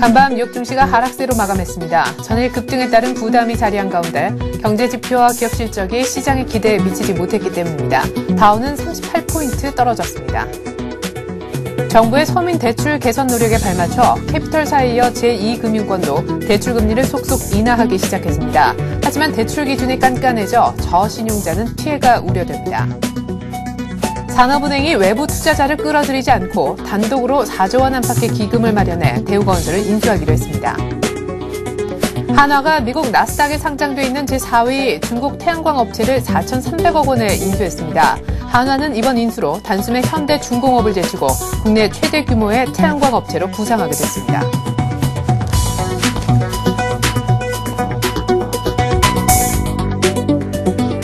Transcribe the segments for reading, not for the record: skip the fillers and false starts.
간밤 뉴욕 증시가 하락세로 마감했습니다. 전일 급등에 따른 부담이 자리한 가운데 경제 지표와 기업 실적이 시장의 기대에 미치지 못했기 때문입니다. 다우는 38포인트 떨어졌습니다. 정부의 서민 대출 개선 노력에 발맞춰 캐피털사에 이어 제2금융권도 대출 금리를 속속 인하하기 시작했습니다. 하지만 대출 기준이 깐깐해져 저신용자는 피해가 우려됩니다. 산업은행이 외부 투자자를 끌어들이지 않고 단독으로 4조 원 안팎의 기금을 마련해 대우건설을 인수하기로 했습니다. 한화가 미국 나스닥에 상장돼 있는 제4위 중국 태양광 업체를 4,300억 원에 인수했습니다. 한화는 이번 인수로 단숨에 현대중공업을 제치고 국내 최대 규모의 태양광 업체로 부상하게 됐습니다.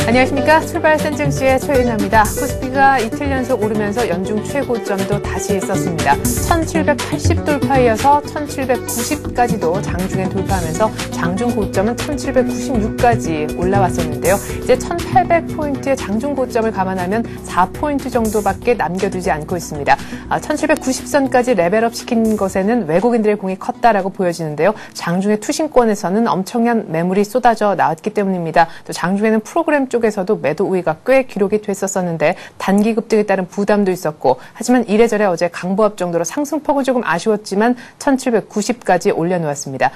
안녕하십니까. 출발센 증시의 최인아입니다. 코스피가 이틀 연속 오르면서 연중 최고점도 다시 썼습니다. 1780 돌파이어서 1790까지도 장중에 돌파하면서 장중 고점은 1796까지 올라왔었는데요. 이제 1800포인트의 장중 고점을 감안하면 4포인트 정도밖에 남겨두지 않고 있습니다. 1790선까지 레벨업 시킨 것에는 외국인들의 공이 컸다라고 보여지는데요. 장중의 투신권에서는 엄청난 매물이 쏟아져 나왔기 때문입니다. 또 장중에는 프로그램 쪽에서도 매도 우위가 꽤 기록이 됐었었는데 단기 급등에 따른 부담도 있었고, 하지만 이래저래 어제 강보합 정도로 상승폭은 조금 아쉬웠지만 1790까지 올려놓았습니다.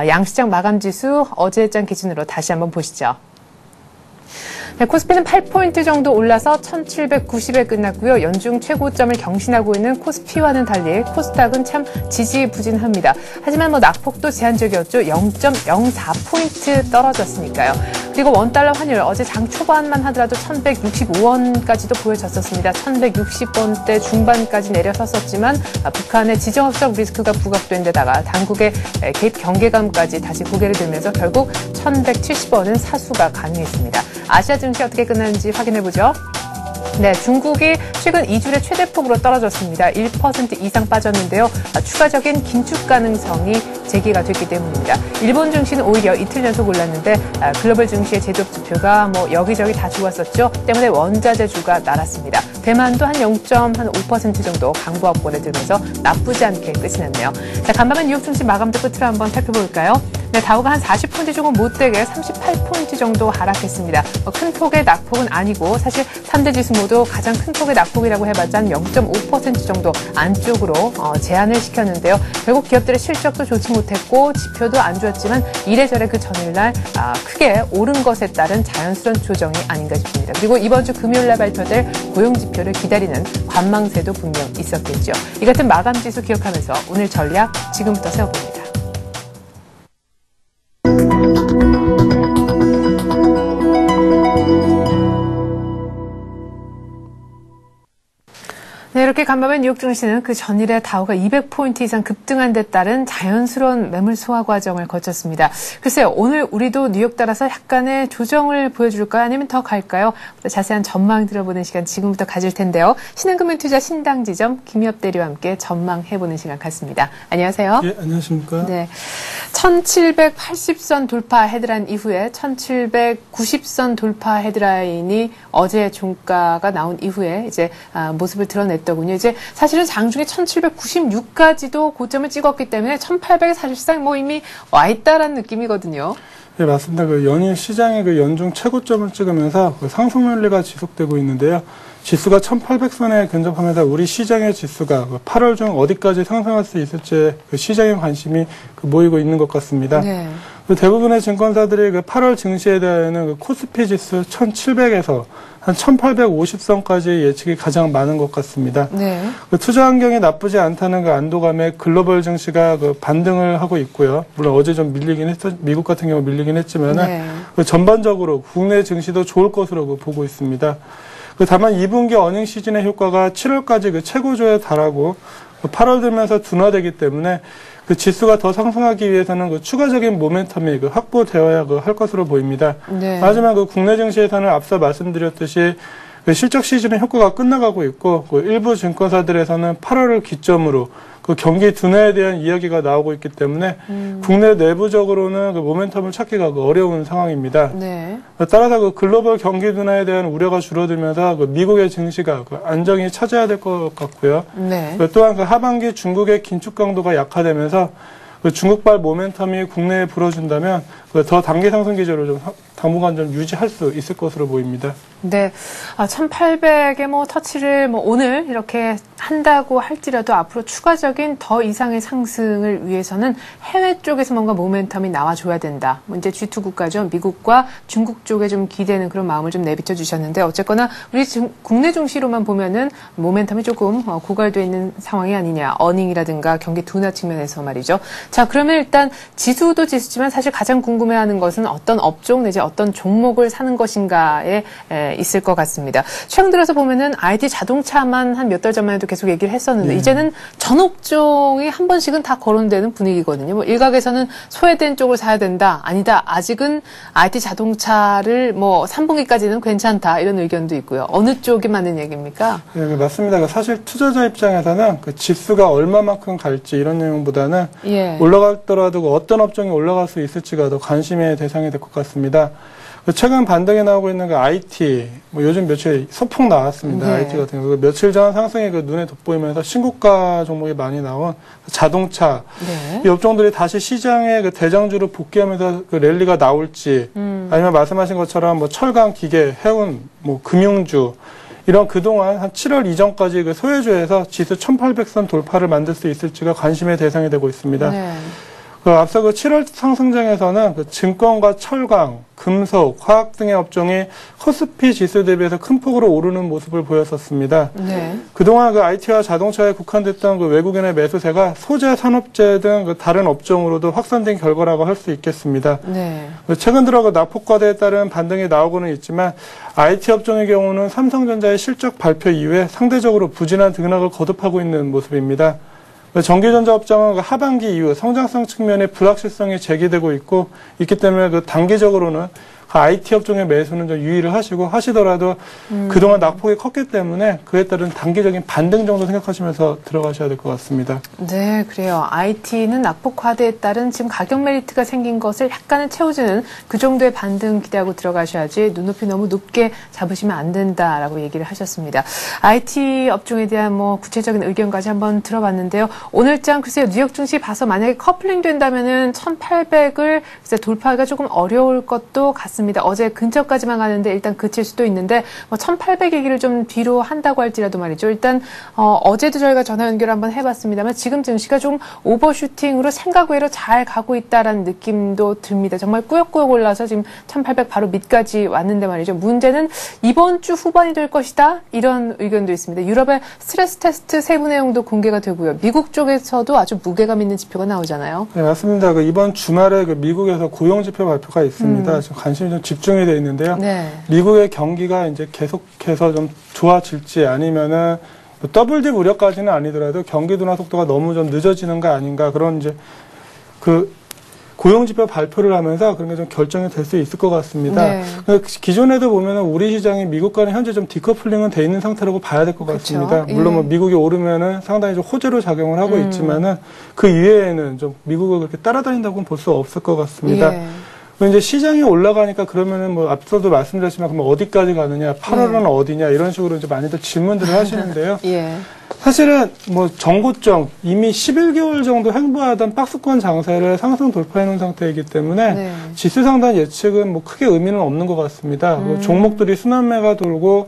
양시장 마감지수 어제장 기준으로 다시 한번 보시죠. 네, 코스피는 8포인트 정도 올라서 1790에 끝났고요. 연중 최고점을 경신하고 있는 코스피와는 달리 코스닥은 참 지지부진합니다. 하지만 낙폭도 제한적이었죠. 0.04포인트 떨어졌으니까요. 그리고 원달러 환율 어제 장 초반만 하더라도 1165원까지도 보여졌었습니다. 1160원대 중반까지 내려섰었지만 북한의 지정학적 리스크가 부각된 데다가 당국의 개입 경계감까지 다시 고개를 들면서 결국 1170원은 사수가 가능했습니다. 아시아 증시 어떻게 끝났는지 확인해보죠. 네, 중국이 최근 2주의 최대폭으로 떨어졌습니다. 1% 이상 빠졌는데요. 추가적인 긴축 가능성이 제기가 됐기 때문입니다. 일본 증시는 오히려 이틀 연속 올랐는데 글로벌 증시의 제조업 지표가 여기저기 다 좋았었죠. 때문에 원자재주가 날았습니다. 대만도 한 0.5% 정도 강보합권에 들면서 나쁘지 않게 끝이 났네요. 자, 간밤에 뉴욕 증시 마감도 끝으로 한번 살펴볼까요? 네, 다우가 한 40포인트 조금 못되게 38포인트 정도 하락했습니다. 큰 폭의 낙폭은 아니고 사실 3대 지수 모두 가장 큰 폭의 낙폭이라고 해봤자 한 0.5% 정도 안쪽으로 제한을 시켰는데요. 결국 기업들의 실적도 좋지 못했고 지표도 안 좋았지만 이래저래 그 전일날 크게 오른 것에 따른 자연스러운 조정이 아닌가 싶습니다. 그리고 이번 주 금요일날 발표될 고용지표를 기다리는 관망세도 분명 있었겠죠. 이 같은 마감지수 기억하면서 오늘 전략 지금부터 세워봅니다. 네, 이렇게 간밤에 뉴욕 증시는 그 전일에 다우가 200포인트 이상 급등한 데 따른 자연스러운 매물 소화 과정을 거쳤습니다. 글쎄요, 오늘 우리도 뉴욕 따라서 약간의 조정을 보여줄까요? 아니면 더 갈까요? 자세한 전망 들어보는 시간 지금부터 가질 텐데요. 신한금융투자 신당지점 김희엽 대리와 함께 전망해보는 시간 갖습니다. 안녕하세요. 예, 안녕하십니까. 네, 1780선 돌파 헤드라인 이후에 1790선 돌파 헤드라인이 어제 종가가 나온 이후에 이제 모습을 드러냈더군요. 이제 사실은 장중에 1796까지도 고점을 찍었기 때문에 1800에 사실상 이미 와 있다라는 느낌이거든요. 네, 맞습니다. 연일 시장의 연중 최고점을 찍으면서 상승 랠리가 지속되고 있는데요. 지수가 1800선에 근접하면서 우리 시장의 지수가 8월 중 어디까지 상승할 수 있을지 시장의 관심이 모이고 있는 것 같습니다. 네. 대부분의 증권사들이 8월 증시에 대하여는 코스피 지수 1700에서 한 1850선까지 예측이 가장 많은 것 같습니다. 네. 투자 환경이 나쁘지 않다는 안도감에 글로벌 증시가 반등을 하고 있고요. 물론 어제 좀 밀리긴 했죠. 미국 같은 경우 밀리긴 했지만 네. 전반적으로 국내 증시도 좋을 것으로 보고 있습니다. 다만 2분기 어닝 시즌의 효과가 7월까지 최고조에 달하고 8월 들면서 둔화되기 때문에 지수가 더 상승하기 위해서는 추가적인 모멘텀이 확보되어야 할 것으로 보입니다. 네. 하지만 국내 증시에서는 앞서 말씀드렸듯이 실적 시즌의 효과가 끝나가고 있고 일부 증권사들에서는 8월을 기점으로 경기 둔화에 대한 이야기가 나오고 있기 때문에 국내 내부적으로는 모멘텀을 찾기가 어려운 상황입니다. 네. 따라서 글로벌 경기 둔화에 대한 우려가 줄어들면서 미국의 증시가 안정이 찾아야 될 것 같고요. 네. 또한 하반기 중국의 긴축 강도가 약화되면서 그 중국발 모멘텀이 국내에 불어준다면 더 단기 상승 기조를 좀 당분간 좀 유지할 수 있을 것으로 보입니다. 네. 1800의 터치를 오늘 이렇게 한다고 할지라도 앞으로 추가적인 더 이상의 상승을 위해서는 해외 쪽에서 뭔가 모멘텀이 나와줘야 된다. 이제 G2 국가죠. 미국과 중국 쪽에 좀 기대는 그런 마음을 좀 내비쳐 주셨는데 어쨌거나 우리 국내 증시로만 보면은 모멘텀이 조금 고갈되어 있는 상황이 아니냐. 어닝이라든가 경기 둔화 측면에서 말이죠. 자, 그러면 일단 지수도 지수지만 사실 가장 궁금해하는 것은 어떤 업종 내지 어떤 종목을 사는 것인가에 있을 것 같습니다. 최근 들어서 보면은 IT 자동차만 한 몇 달 전만 해도 계속 얘기를 했었는데 이제는 전 업종이 한 번씩은 다 거론되는 분위기거든요. 일각에서는 소외된 쪽을 사야 된다. 아니다. 아직은 IT 자동차를 3분기까지는 괜찮다. 이런 의견도 있고요. 어느 쪽이 맞는 얘기입니까? 네, 맞습니다. 사실 투자자 입장에서는 그 지수가 얼마만큼 갈지 이런 내용보다는 올라가더라도 어떤 업종이 올라갈 수 있을지가 더 관심의 대상이 될 것 같습니다. 최근 반등에 나오고 있는 그 IT, 요즘 며칠 소폭 나왔습니다. 네. IT 같은 경우. 며칠 전 상승이 눈에 돋보이면서 신고가 종목이 많이 나온 자동차. 네. 이 업종들이 다시 시장에 대장주로 복귀하면서 랠리가 나올지, 아니면 말씀하신 것처럼 철강, 기계, 해운, 금융주, 이런 그동안 한 7월 이전까지 소외주에서 지수 1800선 돌파를 만들 수 있을지가 관심의 대상이 되고 있습니다. 네. 앞서 7월 상승장에서는 증권과 철강, 금속, 화학 등의 업종이 코스피 지수 대비해서 큰 폭으로 오르는 모습을 보였었습니다. 네. 그동안 IT와 자동차에 국한됐던 외국인의 매수세가 소재, 산업재 등 다른 업종으로도 확산된 결과라고 할 수 있겠습니다. 네. 최근 들어 낙폭과대에 따른 반등이 나오고는 있지만 IT 업종의 경우는 삼성전자의 실적 발표 이후에 상대적으로 부진한 등락을 거듭하고 있는 모습입니다. 전기전자 업종은 하반기 이후 성장성 측면의 불확실성이 제기되고 있기 때문에 단기적으로는 IT 업종의 매수는 좀 유의를 하시더라도 그동안 낙폭이 컸기 때문에 그에 따른 단기적인 반등 정도 생각하시면서 들어가셔야 될 것 같습니다. 네, 그래요. IT는 낙폭화대에 따른 지금 가격 메리트가 생긴 것을 약간은 채워주는 그 정도의 반등 기대하고 들어가셔야지 눈높이 너무 높게 잡으시면 안 된다라고 얘기를 하셨습니다. IT 업종에 대한 구체적인 의견까지 한번 들어봤는데요. 오늘장 글쎄요, 뉴욕 증시 봐서 만약에 커플링 된다면은 1800을 돌파하기가 조금 어려울 것도 같습니다. 어제 근처까지만 가는데 일단 그칠 수도 있는데 1800 얘기를 좀 뒤로 한다고 할지라도 말이죠. 일단 어제도 저희가 전화 연결 한번 해봤습니다만 지금 증시가 좀 오버슈팅으로 생각 외로 잘 가고 있다라는 느낌도 듭니다. 정말 꾸역꾸역 올라서 지금 1800 바로 밑까지 왔는데 말이죠. 문제는 이번 주 후반이 될 것이다 이런 의견도 있습니다. 유럽의 스트레스 테스트 세부 내용도 공개가 되고요. 미국 쪽에서도 아주 무게감 있는 지표가 나오잖아요. 네, 맞습니다. 이번 주말에 미국에서 고용 지표 발표가 있습니다. 지금 관심이 좀 집중이 되어 있는데요. 네. 미국의 경기가 이제 계속해서 좀 좋아질지 아니면은 더블 딥 우려까지는 아니더라도 경기 둔화 속도가 너무 좀 늦어지는 거 아닌가 그런 이제 고용 지표 발표를 하면서 그런 게 좀 결정이 될 수 있을 것 같습니다. 네. 기존에도 보면은 우리 시장이 미국과는 현재 좀 디커플링은 돼 있는 상태라고 봐야 될 것 같습니다. 물론 미국이 오르면은 상당히 좀 호재로 작용을 하고 있지만은 그 이외에는 좀 미국을 그렇게 따라다닌다고는 볼 수 없을 것 같습니다. 이제 시장이 올라가니까 그러면은 앞서도 말씀드렸지만 그럼 어디까지 가느냐, 8월은 어디냐 이런 식으로 이제 많이들 질문들을 하시는데요. 사실은 전고점 이미 11개월 정도 횡보하던 박스권 장세를 상승 돌파해 놓은 상태이기 때문에 지수 상단 예측은 크게 의미는 없는 것 같습니다. 종목들이 순환매가 돌고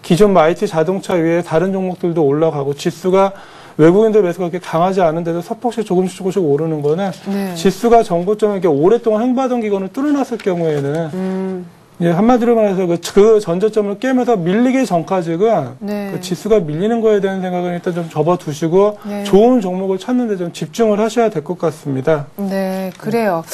기존 IT 자동차 외에 다른 종목들도 올라가고 지수가 외국인들 매수가 그렇게 강하지 않은데도 서폭씩 조금씩 오르는 거는 지수가 전고점을 이렇게 오랫동안 횡보하던 기간을 뚫어놨을 경우에는 한마디로 말해서 그 전저점을 깨면서 밀리기 전까지는 그 지수가 밀리는 거에 대한 생각은 일단 좀 접어두시고 좋은 종목을 찾는 데 좀 집중을 하셔야 될 것 같습니다. 네, 그래요.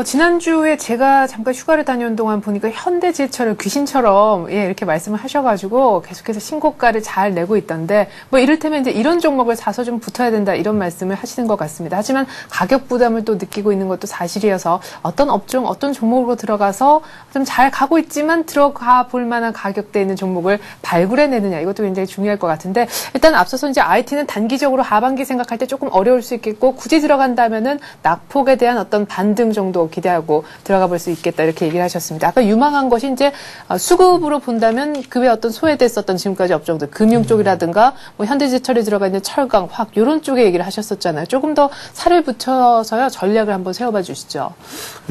지난주에 제가 잠깐 휴가를 다녀온 동안 보니까 현대제철을 귀신처럼 이렇게 말씀을 하셔가지고 계속해서 신고가를 잘 내고 있던데 이를테면 이제 이런 종목을 사서 좀 붙어야 된다 이런 말씀을 하시는 것 같습니다. 하지만 가격 부담을 또 느끼고 있는 것도 사실이어서 어떤 업종, 어떤 종목으로 들어가서 좀 잘 가고 있지만 들어가 볼 만한 가격대에 있는 종목을 발굴해내느냐 이것도 굉장히 중요할 것 같은데 일단 앞서서 이제 IT는 단기적으로 하반기 생각할 때 조금 어려울 수 있겠고 굳이 들어간다면은 낙폭에 대한 어떤 반등 정도 기대하고 들어가 볼 수 있겠다 이렇게 얘기를 하셨습니다. 아까 유망한 것이 이제 수급으로 본다면 그 외 어떤 소외됐었던 지금까지 업종들 금융 쪽이라든가 뭐 현대제철에 들어가 있는 철강, 화학 이런 쪽에 얘기를 하셨었잖아요. 조금 더 살을 붙여서요 전략을 한번 세워봐 주시죠.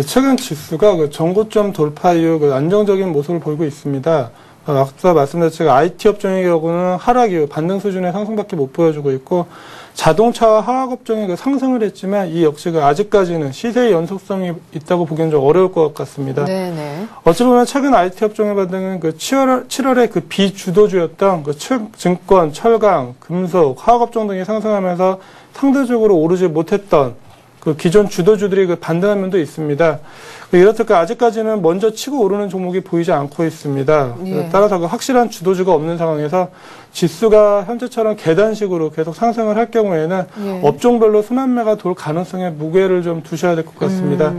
최근 지수가 그 전고점 돌파 이후 그 안정적인 모습을 보이고 있습니다. 앞서 말씀드렸지만 IT 업종의 경우는 하락 이후 반등 수준의 상승밖에 못 보여주고 있고 자동차와 화학 업종이 그 상승을 했지만 이 역시 그 아직까지는 시세의 연속성이 있다고 보기엔 좀 어려울 것 같습니다. 네네. 어찌 보면 최근 IT 업종의 반등은 그 7월에 그 비주도주였던 그 증권, 철강, 금속, 화학 업종 등이 상승하면서 상대적으로 오르지 못했던 그 기존 주도주들이 그 반등한 면도 있습니다. 이렇듯 아직까지는 먼저 치고 오르는 종목이 보이지 않고 있습니다. 예. 따라서 그 확실한 주도주가 없는 상황에서 지수가 현재처럼 계단식으로 계속 상승을 할 경우에는 예. 업종별로 순환매가 돌 가능성에 무게를 좀 두셔야 될 것 같습니다.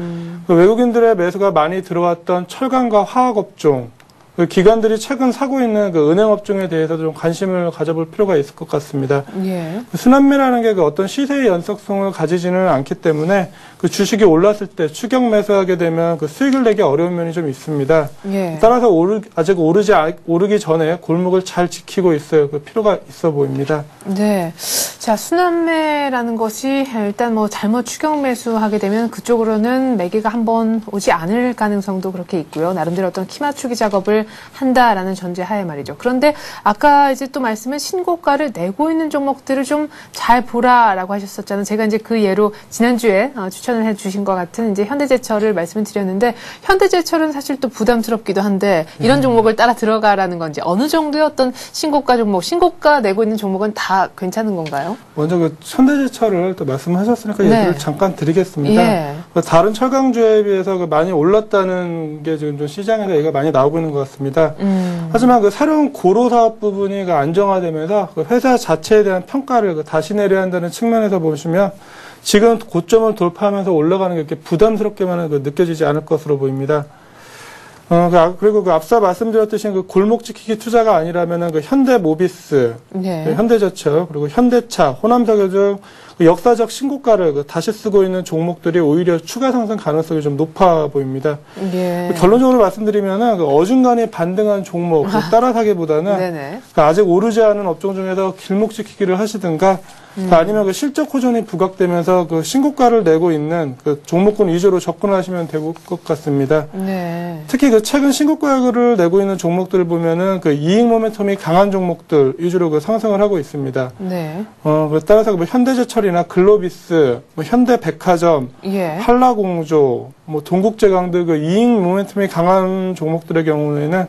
그 외국인들의 매수가 많이 들어왔던 철강과 화학 업종, 그 기관들이 최근 사고 있는 그 은행 업종에 대해서도 좀 관심을 가져볼 필요가 있을 것 같습니다. 예. 그 순환매라는 게 그 어떤 시세의 연속성을 가지지는 않기 때문에 그 주식이 올랐을 때 추격 매수하게 되면 그 수익을 내기 어려운 면이 좀 있습니다. 예. 따라서 아직 오르기 전에 골목을 잘 지키고 있어요. 그 필요가 있어 보입니다. 네. 자, 순환매라는 것이 일단 뭐 잘못 추격 매수하게 되면 그쪽으로는 매기가 한번 오지 않을 가능성도 그렇게 있고요. 나름대로 어떤 키 맞추기 작업을 한다라는 전제 하에 말이죠. 그런데 아까 이제 또 말씀은 신고가를 내고 있는 종목들을 좀 잘 보라라고 하셨었잖아요. 제가 이제 그 예로 지난주에 추천을 해 주신 것 같은 이제 현대제철을 말씀을 드렸는데 현대제철은 사실 또 부담스럽기도 한데 이런 종목을 따라 들어가라는 건지 어느 정도의 어떤 신고가 종목, 신고가 내고 있는 종목은 다 괜찮은 건가요? 먼저 그 현대제철을 또 말씀하셨으니까 네. 얘기를 잠깐 드리겠습니다. 예. 그 다른 철강주에 비해서 그 많이 올랐다는 게 지금 좀 시장에서 얘기가 많이 나오고 있는 것 같습니다. 하지만 그 새로운 고로 사업 부분이 그 안정화되면서 그 회사 자체에 대한 평가를 그 다시 내려야 한다는 측면에서 보시면 지금 고점을 돌파하면서 올라가는 게 이렇게 부담스럽게만은 그 느껴지지 않을 것으로 보입니다. 그리고 그 앞서 말씀드렸듯이 그 골목 지키기 투자가 아니라면은 그 현대모비스, 네. 그 현대제철, 그리고 현대차, 호남석유 등 그 역사적 신고가를 그 다시 쓰고 있는 종목들이 오히려 추가 상승 가능성이 좀 높아 보입니다. 예. 결론적으로 말씀드리면은 그 어중간히 반등한 종목 그 따라 사기보다는 네네. 그 아직 오르지 않은 업종 중에서 길목 지키기를 하시든가 아니면 그 실적 호전이 부각되면서 그 신고가를 내고 있는 그 종목군 위주로 접근하시면 될 것 같습니다. 네. 특히 그 최근 신고가를 내고 있는 종목들을 보면은 그 이익 모멘텀이 강한 종목들 위주로 그 상승을 하고 있습니다. 네. 따라서 뭐 현대제철이나 글로비스, 뭐 현대백화점, 예. 한라공조, 뭐 동국제강 등 그 이익 모멘텀이 강한 종목들의 경우에는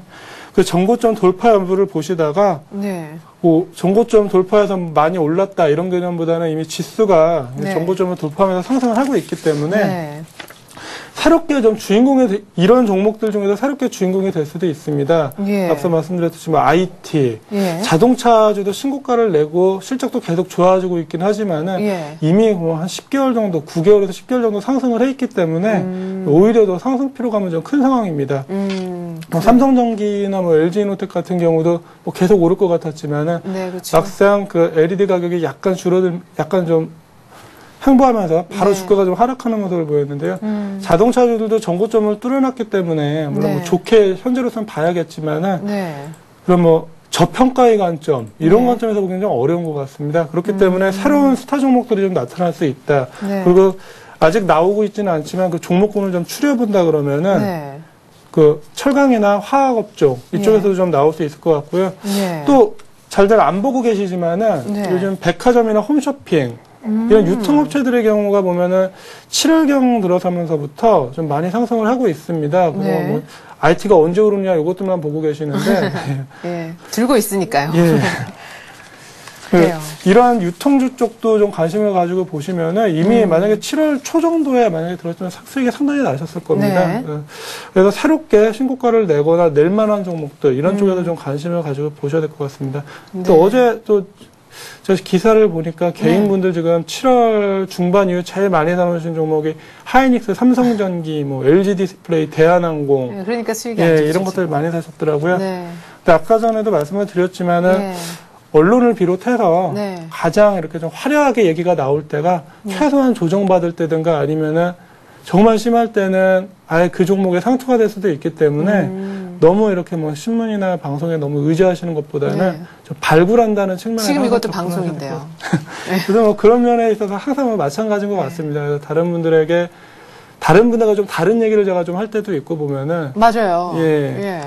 그 전고점 돌파 여부를 보시다가 네. 뭐 전고점 돌파해서 많이 올랐다 이런 개념보다는 이미 지수가 네. 전고점을 돌파하면서 상승을 하고 있기 때문에 네. 새롭게 좀 이런 종목들 중에서 새롭게 주인공이 될 수도 있습니다. 예. 앞서 말씀드렸듯이 뭐 IT, 예. 자동차주도 신고가를 내고 실적도 계속 좋아지고 있긴 하지만은 예. 이미 뭐 한 10개월 정도, 9개월에서 10개월 정도 상승을 해 있기 때문에 오히려 더 상승 피로감은 좀 큰 상황입니다. 뭐 삼성전기나 뭐 LG이노텍 같은 경우도 뭐 계속 오를 것 같았지만은 네, 그렇죠. 막상 그 LED 가격이 약간 약간 좀 횡보하면서 바로 네. 주가가 좀 하락하는 모습을 보였는데요. 자동차주들도 전고점을 뚫어놨기 때문에 물론 네. 뭐 좋게 현재로서는 봐야겠지만은 네. 그럼 뭐 저평가의 관점 이런 네. 관점에서 보기엔 좀 어려운 것 같습니다. 그렇기 때문에 새로운 스타 종목들이 좀 나타날 수 있다. 네. 그리고 아직 나오고 있지는 않지만 그 종목군을 좀 추려본다 그러면은 네. 그 철강이나 화학업종 이쪽에서도 예. 좀 나올 수 있을 것 같고요. 네. 또 잘들 안 보고 계시지만은 네. 요즘 백화점이나 홈쇼핑 이런 유통업체들의 경우가 보면은 7월경 들어서면서부터 좀 많이 상승을 하고 있습니다. 그래서 네. 뭐 IT가 언제 오르냐 이것들만 보고 계시는데 예. 들고 있으니까요. 예. 그래요. 이러한 유통주 쪽도 좀 관심을 가지고 보시면은 이미 만약에 7월 초 정도에 만약에 들었으면 수익이 상당히 나셨을 겁니다. 네. 그래서 새롭게 신고가를 내거나 낼 만한 종목들 이런 쪽에도 좀 관심을 가지고 보셔야 될 것 같습니다. 네. 또 어제 또 저 기사를 보니까 개인분들 지금 7월 중반 이후 제일 많이 나오신 종목이 하이닉스, 삼성전기, 뭐 LG 디스플레이, 대한항공. 네, 그러니까 수익이 안 좋죠, 이런 것들 지금. 많이 사셨더라고요. 네. 근데 아까 전에도 말씀을 드렸지만은 네. 언론을 비롯해서 네. 가장 이렇게 좀 화려하게 얘기가 나올 때가 최소한 조정받을 때든가 아니면은 정말 심할 때는 아예 그 종목에 상투가 될 수도 있기 때문에 너무 이렇게 뭐 신문이나 방송에 너무 의지하시는 것보다는 네. 좀 발굴한다는 측면에서 지금 이것도 접근하셔야 방송인데요. 될 것 같아요. 그래서 뭐 그런 면에 있어서 항상 뭐 마찬가지인 것 같습니다. 그래서 다른 분들과 좀 다른 얘기를 제가 좀 할 때도 있고 보면은 맞아요. 예.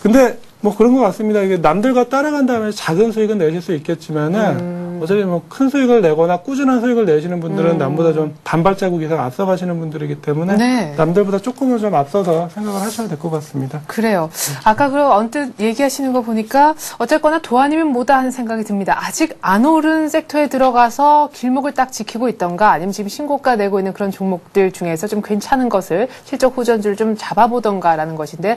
근데 뭐 그런 것 같습니다. 이게 남들과 따라간 다음에 작은 수익은 내실 수 있겠지만은 어차피 뭐 큰 수익을 내거나 꾸준한 수익을 내시는 분들은 남보다 좀 반발자국 이상 앞서가시는 분들이기 때문에 네. 남들보다 조금은 좀 앞서서 생각을 하셔야 될 것 같습니다. 그래요. 아까 그 언뜻 얘기하시는 거 보니까 어쨌거나 도안이면 뭐다 하는 생각이 듭니다. 아직 안 오른 섹터에 들어가서 길목을 딱 지키고 있던가 아니면 지금 신고가 내고 있는 그런 종목들 중에서 좀 괜찮은 것을 실적 호전주를 좀 잡아보던가라는 것인데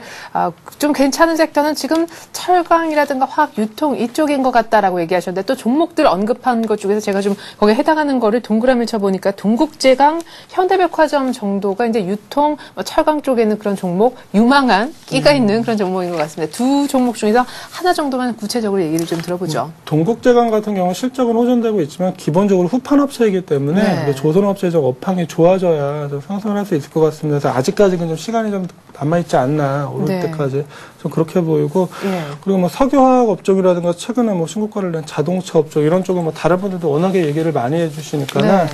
좀 괜찮은 섹터는 지금 철강이라든가 화학 유통 이쪽인 것 같다라고 얘기하셨는데 또 종목들 언급한 것 중에서 제가 좀 거기에 해당하는 거를 동그라미를 쳐보니까 동국제강, 현대백화점 정도가 이제 유통, 철강 쪽에 있는 그런 종목, 유망한 끼가 있는 그런 종목인 것 같습니다. 두 종목 중에서 하나 정도만 구체적으로 얘기를 좀 들어보죠. 동국제강 같은 경우 실적은 호전되고 있지만 기본적으로 후판 업체이기 때문에 네. 조선업체적 업황이 좋아져야 좀 상승을 할 수 있을 것 같습니다. 그래서 아직까지는 좀 시간이 좀 남아있지 않나 오를 네. 때까지 좀 그렇게 보이고 예. 그리고 뭐 석유화학 업종이라든가 최근에 뭐 신고가를 낸 자동차 업종 이런 쪽은 뭐 다른 분들도 워낙에 얘기를 많이 해주시니까는 네.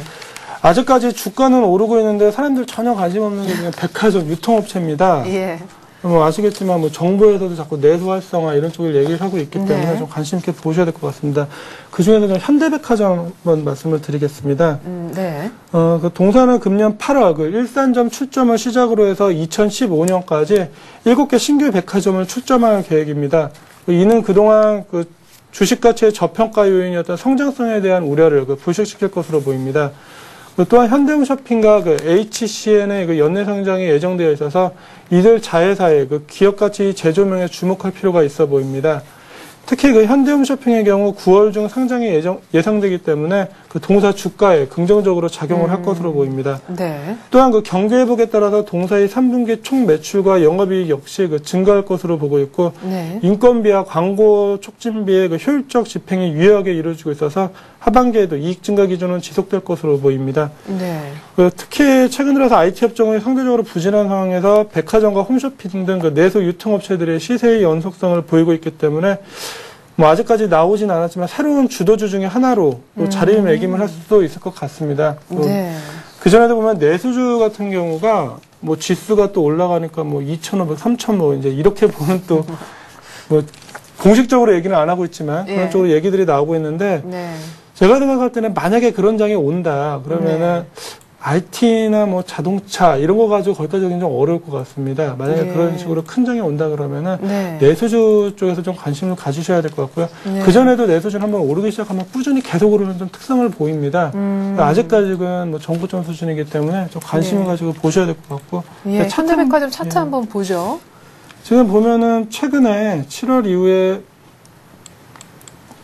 아직까지 주가는 오르고 있는데 사람들 전혀 관심 없는 게 그냥 백화점 유통업체입니다. 예. 뭐 아시겠지만 뭐 정부에서도 자꾸 내수 활성화 이런 쪽을 얘기를 하고 있기 때문에 네. 좀 관심 있게 보셔야 될 것 같습니다. 그 중에서 좀 현대백화점 한번 말씀을 드리겠습니다. 네. 그 동사는 금년 8월 그 일산점 출점을 시작으로 해서 2015년까지 7개 신규 백화점을 출점할 계획입니다. 이는 그동안 그 주식 가치의 저평가 요인이었던 성장성에 대한 우려를 불식시킬 것으로 보입니다. 또한 현대홈쇼핑과 HCN의 연내 상장이 예정되어 있어서 이들 자회사의 기업 가치 재조명에 주목할 필요가 있어 보입니다. 특히 현대홈쇼핑의 경우 9월 중 상장이 예상되기 때문에 동사 주가에 긍정적으로 작용을 할 것으로 보입니다. 네. 또한 경기회복에 따라서 동사의 3분기 총 매출과 영업이익 역시 증가할 것으로 보고 있고 네. 인건비와 광고 촉진비의 효율적 집행이 유효하게 이루어지고 있어서 하반기에도 이익 증가 기조는 지속될 것으로 보입니다. 네. 특히 최근 들어서 IT 업종이 상대적으로 부진한 상황에서 백화점과 홈쇼핑 등 내수 유통업체들의 시세의 연속성을 보이고 있기 때문에 뭐 아직까지 나오진 않았지만 새로운 주도주 중에 하나로 자리매김을 할 수도 있을 것 같습니다. 네. 그 전에도 보면 내수주 같은 경우가 뭐 지수가 또 올라가니까 뭐 2,500, 3,000 이제 이렇게 보면 또 뭐 공식적으로 얘기는 안 하고 있지만 그런 예. 쪽으로 얘기들이 나오고 있는데 네. 제가 생각할 때는 만약에 그런 장이 온다 그러면은 IT나 뭐 자동차 이런 거 가지고 거기까지 좀 어려울 것 같습니다. 만약에 네. 그런 식으로 큰 장이 온다 그러면은 네. 내수주 쪽에서 좀 관심을 가지셔야 될 것 같고요. 네. 그 전에도 내수주는 한번 오르기 시작하면 꾸준히 계속 오르는 좀 특성을 보입니다. 아직까지는 뭐 정고점 수준이기 때문에 좀 관심을 네. 가지고 보셔야 될 것 같고. 예. 현대백화점 차트 예. 한번 보죠. 지금 보면은 최근에 7월 이후에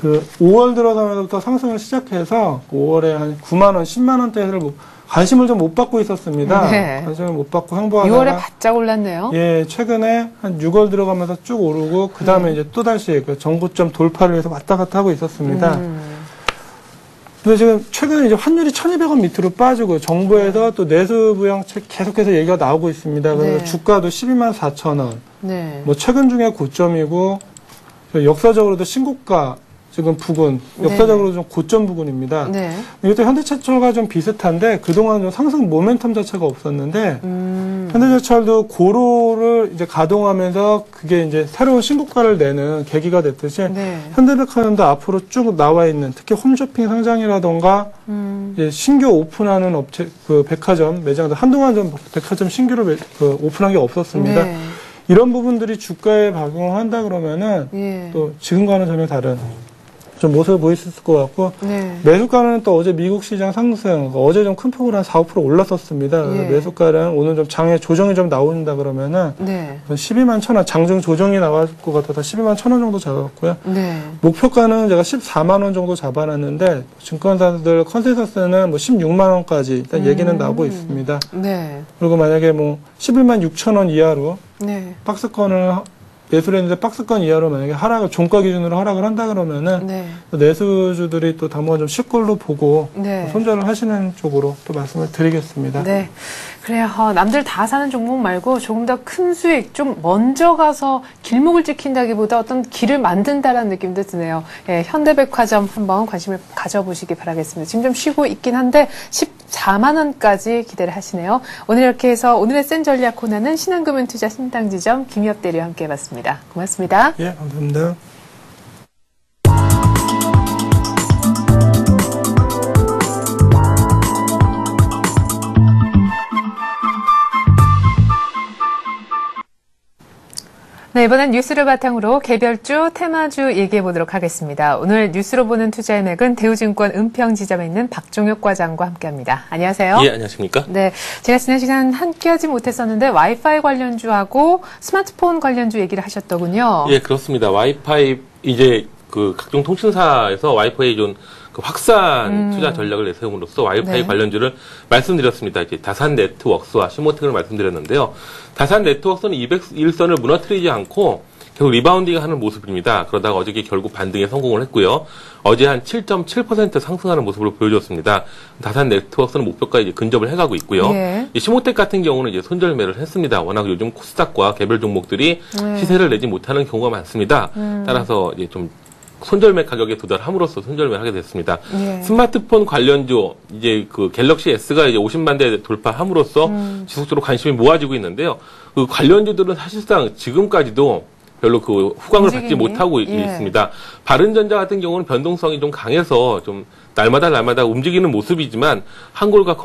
5월 들어서면서부터 상승을 시작해서 5월에 한 9만 원, 10만 원대를 관심을 좀 못 받고 있었습니다. 네. 관심을 못 받고 행보하다가 6월에 바짝 올랐네요. 예, 최근에 한 6월 들어가면서 쭉 오르고 그 다음에 이제 또 다시 정고점 돌파를 해서 왔다 갔다 하고 있었습니다. 근데 지금 최근에 이제 환율이 1,200원 밑으로 빠지고 정부에서 또 내수 부양책 계속해서 얘기가 나오고 있습니다. 그래서 네. 주가도 124,000원. 네. 뭐 최근 중에 고점이고 역사적으로도 신고가 지금 부근, 역사적으로 좀 고점 부근입니다. 네. 이것도 현대제철과 좀 비슷한데 그동안 좀 상승 모멘텀 자체가 없었는데 현대제철도 고로를 이제 가동하면서 그게 이제 새로운 신고가를 내는 계기가 됐듯이 네. 현대백화점도 앞으로 쭉 나와 있는 특히 홈쇼핑 상장이라던가 이제 신규 오픈하는 업체 백화점 매장도 한동안 좀 백화점 신규로 오픈한 게 없었습니다. 네. 이런 부분들이 주가에 작용한다 그러면은 예. 또 지금과는 전혀 다른 좀 모습을 보였을 것 같고 네. 매수가는 또 어제 미국 시장 상승, 어제 좀 큰 폭으로 한 4~5% 올랐었습니다. 예. 매수가는 오늘 좀 장에 조정이 좀 나온다 그러면은 네. 12만 1,000원, 장중 조정이 나올 것 같아서 12만 1,000원 정도 잡았고요. 네. 목표가는 제가 14만 원 정도 잡아놨는데 증권사들 컨센서스는 뭐 16만 원까지 일단 얘기는 나오고 있습니다. 네. 그리고 만약에 뭐 11만 6천 원 이하로 네. 박스권을 매수를 했는데 박스권 이하로 만약에 하락을 종가 기준으로 하락을 한다 그러면은 네. 내수주들이 또 당분간 좀 쉴 걸로 보고 네. 손절을 하시는 쪽으로 또 말씀을 드리겠습니다. 네. 그래요. 남들 다 사는 종목 말고 조금 더 큰 수익, 좀 먼저 가서 길목을 찍힌다기보다 어떤 길을 만든다라는 느낌도 드네요. 예, 현대백화점 한번 관심을 가져보시기 바라겠습니다. 지금 좀 쉬고 있긴 한데 14만 원까지 기대를 하시네요. 오늘 이렇게 해서 오늘의 센 전략 코너는 신한금융투자 신당지점 김희엽 대리와 함께 해봤습니다. 고맙습니다. 예, 감사합니다. 네, 이번엔 뉴스를 바탕으로 개별주, 테마주 얘기해 보도록 하겠습니다. 오늘 뉴스로 보는 투자의 맥은 대우증권 은평지점에 있는 박종혁 과장과 함께합니다. 안녕하세요. 예, 안녕하십니까? 네, 제가 지난 시간 함께하지 못했었는데 와이파이 관련주하고 스마트폰 관련주 얘기를 하셨더군요. 예, 그렇습니다. 와이파이 이제 그 각종 통신사에서 와이파이 좀 그 확산 투자 전략을 내세움으로써 와이파이 네. 관련주를 말씀드렸습니다. 이제 다산 네트워크스와 시모텍을 말씀드렸는데요. 다산 네트워크스는 201선을 무너뜨리지 않고 계속 리바운딩하는 모습입니다. 그러다가 어저께 결국 반등에 성공을 했고요. 어제 한 7.7% 상승하는 모습을 보여줬습니다. 다산 네트워크스는 목표가 이제 근접을 해가고 있고요. 예. 시모텍 같은 경우는 이제 손절매를 했습니다. 워낙 요즘 코스닥과 개별 종목들이 시세를 내지 못하는 경우가 많습니다. 따라서 이제 좀 손절매 가격에 도달함으로써 손절매를 하게 됐습니다. 예. 스마트폰 관련주 이제 그 갤럭시 S가 이제 50만 대 돌파함으로써 지속적으로 관심이 모아지고 있는데요. 그 관련주들은 사실상 지금까지도 별로 그 후광을 받지 움직임이? 못하고 예. 있습니다. 바른전자 같은 경우는 변동성이 좀 강해서 좀 날마다 움직이는 모습이지만 한골과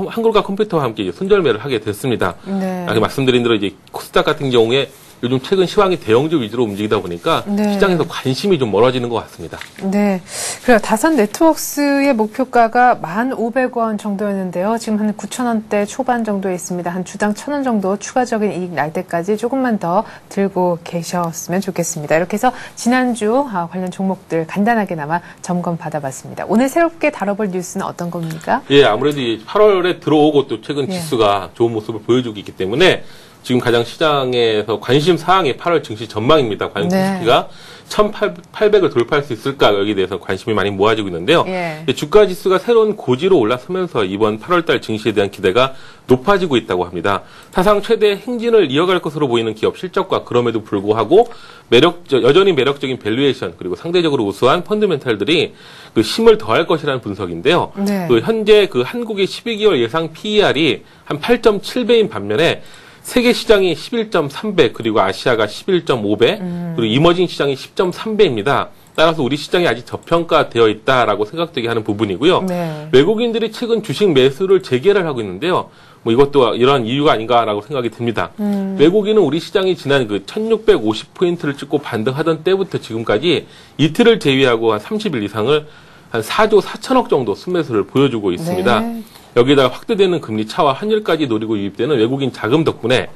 컴퓨터와 함께 이제 손절매를 하게 됐습니다. 네. 아까 말씀드린 대로 이제 코스닥 같은 경우에 요즘 최근 시황이 대형주 위주로 움직이다 보니까 네. 시장에서 관심이 좀 멀어지는 것 같습니다. 네. 그래요. 다산 네트워크스의 목표가가 1,500원 정도였는데요. 지금 한 9,000원대 초반 정도에 있습니다. 한 주당 1,000원 정도 추가적인 이익 날 때까지 조금만 더 들고 계셨으면 좋겠습니다. 이렇게 해서 지난주 관련 종목들 간단하게나마 점검 받아봤습니다. 오늘 새롭게 다뤄볼 뉴스는 어떤 겁니까? 예, 아무래도 8월에 들어오고 또 최근 예. 지수가 좋은 모습을 보여주고 있기 때문에 지금 가장 시장에서 관심 사항이 8월 증시 전망입니다. 과연 네. 코스피가 1,800을 돌파할 수 있을까 여기에 대해서 관심이 많이 모아지고 있는데요. 예. 주가 지수가 새로운 고지로 올라서면서 이번 8월달 증시에 대한 기대가 높아지고 있다고 합니다. 사상 최대 행진을 이어갈 것으로 보이는 기업 실적과 그럼에도 불구하고 여전히 매력적인 밸류에이션 그리고 상대적으로 우수한 펀드멘탈들이 그 힘을 더할 것이라는 분석인데요. 네. 그 현재 그 한국의 12개월 예상 PER이 한 8.7배인 반면에 세계 시장이 11.3배, 그리고 아시아가 11.5배, 그리고 이머징 시장이 10.3배입니다. 따라서 우리 시장이 아직 저평가되어 있다라고 생각되게 하는 부분이고요. 네. 외국인들이 최근 주식 매수를 재개를 하고 있는데요. 뭐 이것도 이런 이유가 아닌가라고 생각이 듭니다. 외국인은 우리 시장이 지난 그 1650포인트를 찍고 반등하던 때부터 지금까지 이틀을 제외하고 한 30일 이상을 한 4조 4천억 정도 순매수를 보여주고 있습니다. 네. 여기다가 확대되는 금리 차와 환율까지 노리고 유입되는 외국인 자금 덕분에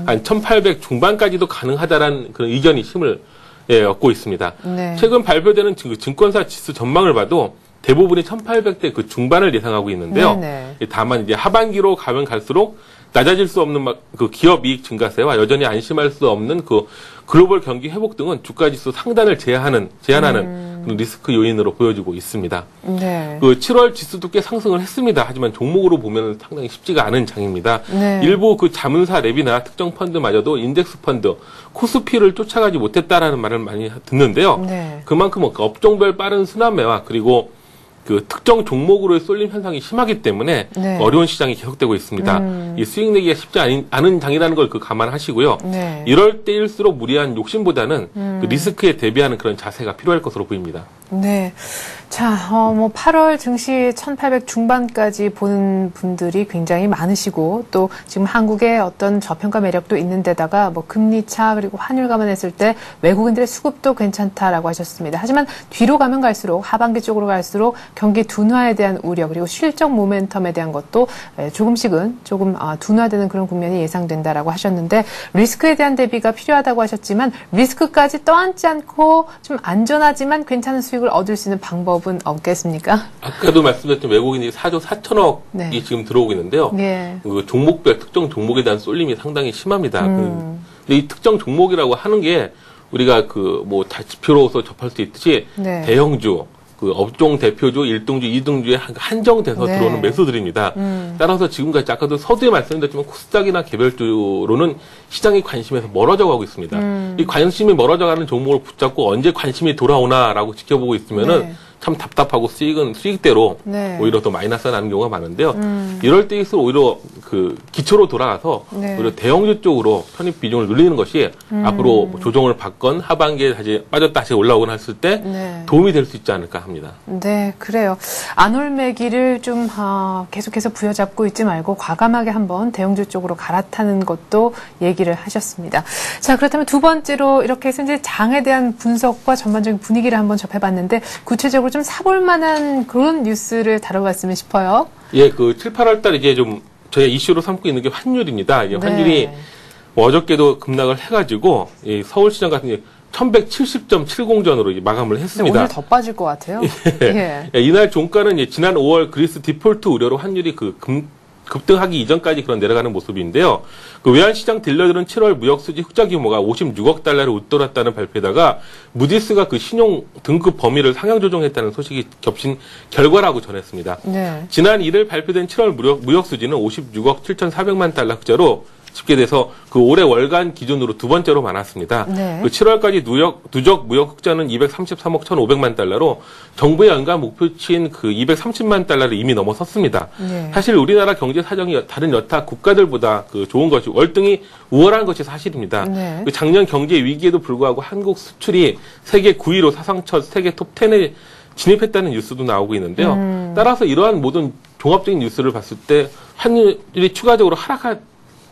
한 1800 중반까지도 가능하다라는 그런 의견이 힘을 얻고 있습니다. 네. 최근 발표되는 증권사 지수 전망을 봐도 대부분이 1800대 그 중반을 예상하고 있는데요. 네네. 다만 이제 하반기로 가면 갈수록 낮아질 수 없는 그 기업 이익 증가세와 여전히 안심할 수 없는 그 글로벌 경기 회복 등은 주가 지수 상단을 제한하는 그런 리스크 요인으로 보여지고 있습니다. 네. 그 7월 지수도 꽤 상승을 했습니다. 하지만 종목으로 보면 상당히 쉽지가 않은 장입니다. 네. 일부 그 자문사 랩이나 특정 펀드마저도 인덱스 펀드 코스피를 쫓아가지 못했다라는 말을 많이 듣는데요. 네. 그만큼 업종별 빠른 순환매와 그리고 그 특정 종목으로의 쏠림 현상이 심하기 때문에 네. 어려운 시장이 계속되고 있습니다. 이 수익 내기가 쉽지 않은 장이라는 걸 감안하시고요. 네. 이럴 때일수록 무리한 욕심보다는 그 리스크에 대비하는 그런 자세가 필요할 것으로 보입니다. 네. 자, 8월 증시 1800 중반까지 본 분들이 굉장히 많으시고 또 지금 한국의 어떤 저평가 매력도 있는 데다가 뭐 금리 차 그리고 환율 감안했을 때 외국인들의 수급도 괜찮다라고 하셨습니다. 하지만 뒤로 가면 갈수록 하반기 쪽으로 갈수록 경기 둔화에 대한 우려 그리고 실적 모멘텀에 대한 것도 조금씩은 조금 둔화되는 그런 국면이 예상된다라고 하셨는데 리스크에 대한 대비가 필요하다고 하셨지만 리스크까지 떠안지 않고 좀 안전하지만 괜찮은 수익을 얻을 수 있는 방법은 없겠습니까? 아까도 말씀드렸던 외국인이 4조 4천억이 네. 지금 들어오고 있는데요. 네. 그 종목별 특정 종목에 대한 쏠림이 상당히 심합니다. 근데 이 특정 종목이라고 하는 게 우리가 다 지표로서 접할 수 있듯이 네. 대형주, 그 업종 대표주, 1등주, 2등주에 한정돼서 네. 들어오는 매수들입니다. 따라서 지금까지 아까도 서두에 말씀드렸지만 코스닥이나 개별주로는 시장의 관심에서 멀어져 가고 있습니다. 이 관심이 멀어져 가는 종목을 붙잡고 언제 관심이 돌아오나라고 지켜보고 있으면은 네. 참 답답하고 수익은 수익대로 네. 오히려 더 마이너스가 나는 경우가 많은데요. 이럴 때일수록 오히려 그 기초로 돌아가서 네. 오히려 대형주 쪽으로 편입 비중을 늘리는 것이 앞으로 조정을 받건 하반기에 다시 빠졌다 다시 올라오거나 했을 때 네. 도움이 될 수 있지 않을까 합니다. 네, 그래요. 안올매기를 좀 계속해서 부여잡고 있지 말고 과감하게 한번 대형주 쪽으로 갈아타는 것도 얘기를 하셨습니다. 자, 그렇다면 두 번째로 이렇게 해서 이제 장에 대한 분석과 전반적인 분위기를 한번 접해봤는데 구체적으로 좀 사볼 만한 그런 뉴스를 다뤄봤으면 싶어요. 예, 그 7, 8월 달 이제 좀 저희가 이슈로 삼고 있는 게 환율입니다. 이제 환율이 뭐 어저께도 급락을 해가지고 이 서울시장 같은 경우 1170.70전으로 마감을 했습니다. 오늘 더 빠질 것 같아요. 예. 이날 종가는 이제 지난 5월 그리스 디폴트 우려로 환율이 급등하기 이전까지 그런 내려가는 모습인데요. 그 외환시장 딜러들은 7월 무역수지 흑자 규모가 56억 달러를 웃돌았다는 발표에다가 무디스가 그 신용 등급 범위를 상향 조정했다는 소식이 겹친 결과라고 전했습니다. 네. 지난 1일 발표된 7월 무역수지는 56억 7,400만 달러 흑자로 집계돼서 그 올해 월간 기준으로 두 번째로 많았습니다. 네. 그 7월까지 누적 무역 흑자는 233억 1,500만 달러로 정부의 연간 목표치인 그 230만 달러를 이미 넘어섰습니다. 네. 사실 우리나라 경제 사정이 다른 여타 국가들보다 그 좋은 것이 월등히 우월한 것이 사실입니다. 네. 그 작년 경제 위기에도 불구하고 한국 수출이 세계 9위로 사상 첫 세계 톱 10에 진입했다는 뉴스도 나오고 있는데요. 따라서 이러한 모든 종합적인 뉴스를 봤을 때 환율이 추가적으로 하락할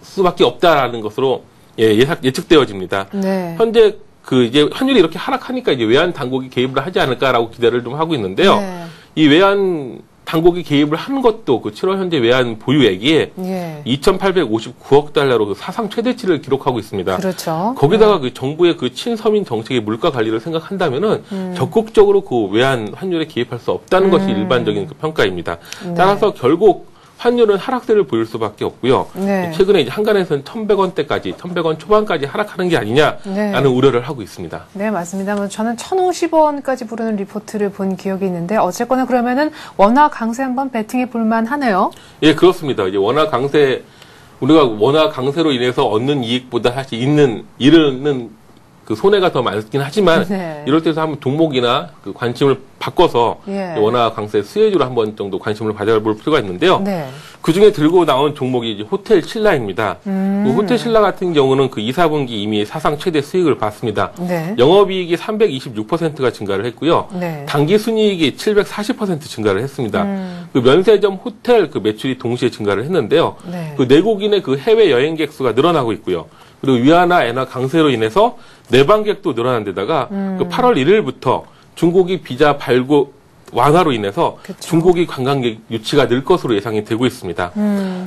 수밖에 없다라는 것으로 예측되어집니다. 네. 현재 그 이제 환율이 이렇게 하락하니까 이제 외환 당국이 개입을 하지 않을까라고 기대를 좀 하고 있는데요. 네. 이 외환 당국이 개입을 하는 것도 그 7월 현재 외환 보유액이 예. 2,859억 달러로 그 사상 최대치를 기록하고 있습니다. 그렇죠. 거기다가 그 정부의 그 친서민 정책의 물가 관리를 생각한다면은 적극적으로 그 외환 환율에 개입할 수 없다는 것이 일반적인 그 평가입니다. 네. 따라서 결국 환율은 하락세를 보일 수밖에 없고요. 네. 최근에 이제 한간에서는 1,100원대까지, 1,100원 초반까지 하락하는 게 아니냐라는 네. 우려를 하고 있습니다. 네, 맞습니다. 뭐 저는 1,050원까지 부르는 리포트를 본 기억이 있는데 어쨌거나 그러면은 원화 강세 한번 배팅해 볼 만하네요. 예, 그렇습니다. 이제 우리가 원화 강세로 인해서 얻는 이익보다 사실 잃는 그 손해가 더 많긴 하지만 네. 이럴 때서 한번 종목이나 그 관심을 바꿔서 예. 원화 강세 수혜주로 한번 정도 관심을 가져볼 필요가 있는데요. 네. 그 중에 들고 나온 종목이 이제 호텔 신라입니다. 그 호텔 신라 같은 경우는 그 2, 4분기 이미 사상 최대 수익을 봤습니다. 네. 영업이익이 326%가 증가를 했고요. 네. 당기 순이익이 740% 증가를 했습니다. 그 면세점 호텔 그 매출이 동시에 증가를 했는데요. 네. 그 내국인의 그 해외 여행객 수가 늘어나고 있고요. 그리고 위안화, 엔화 강세로 인해서 내방객도 늘어난 데다가 그 8월 1일부터 중국이 비자 발급 완화로 인해서 그쵸. 중국이 관광객 유치가 늘 것으로 예상이 되고 있습니다.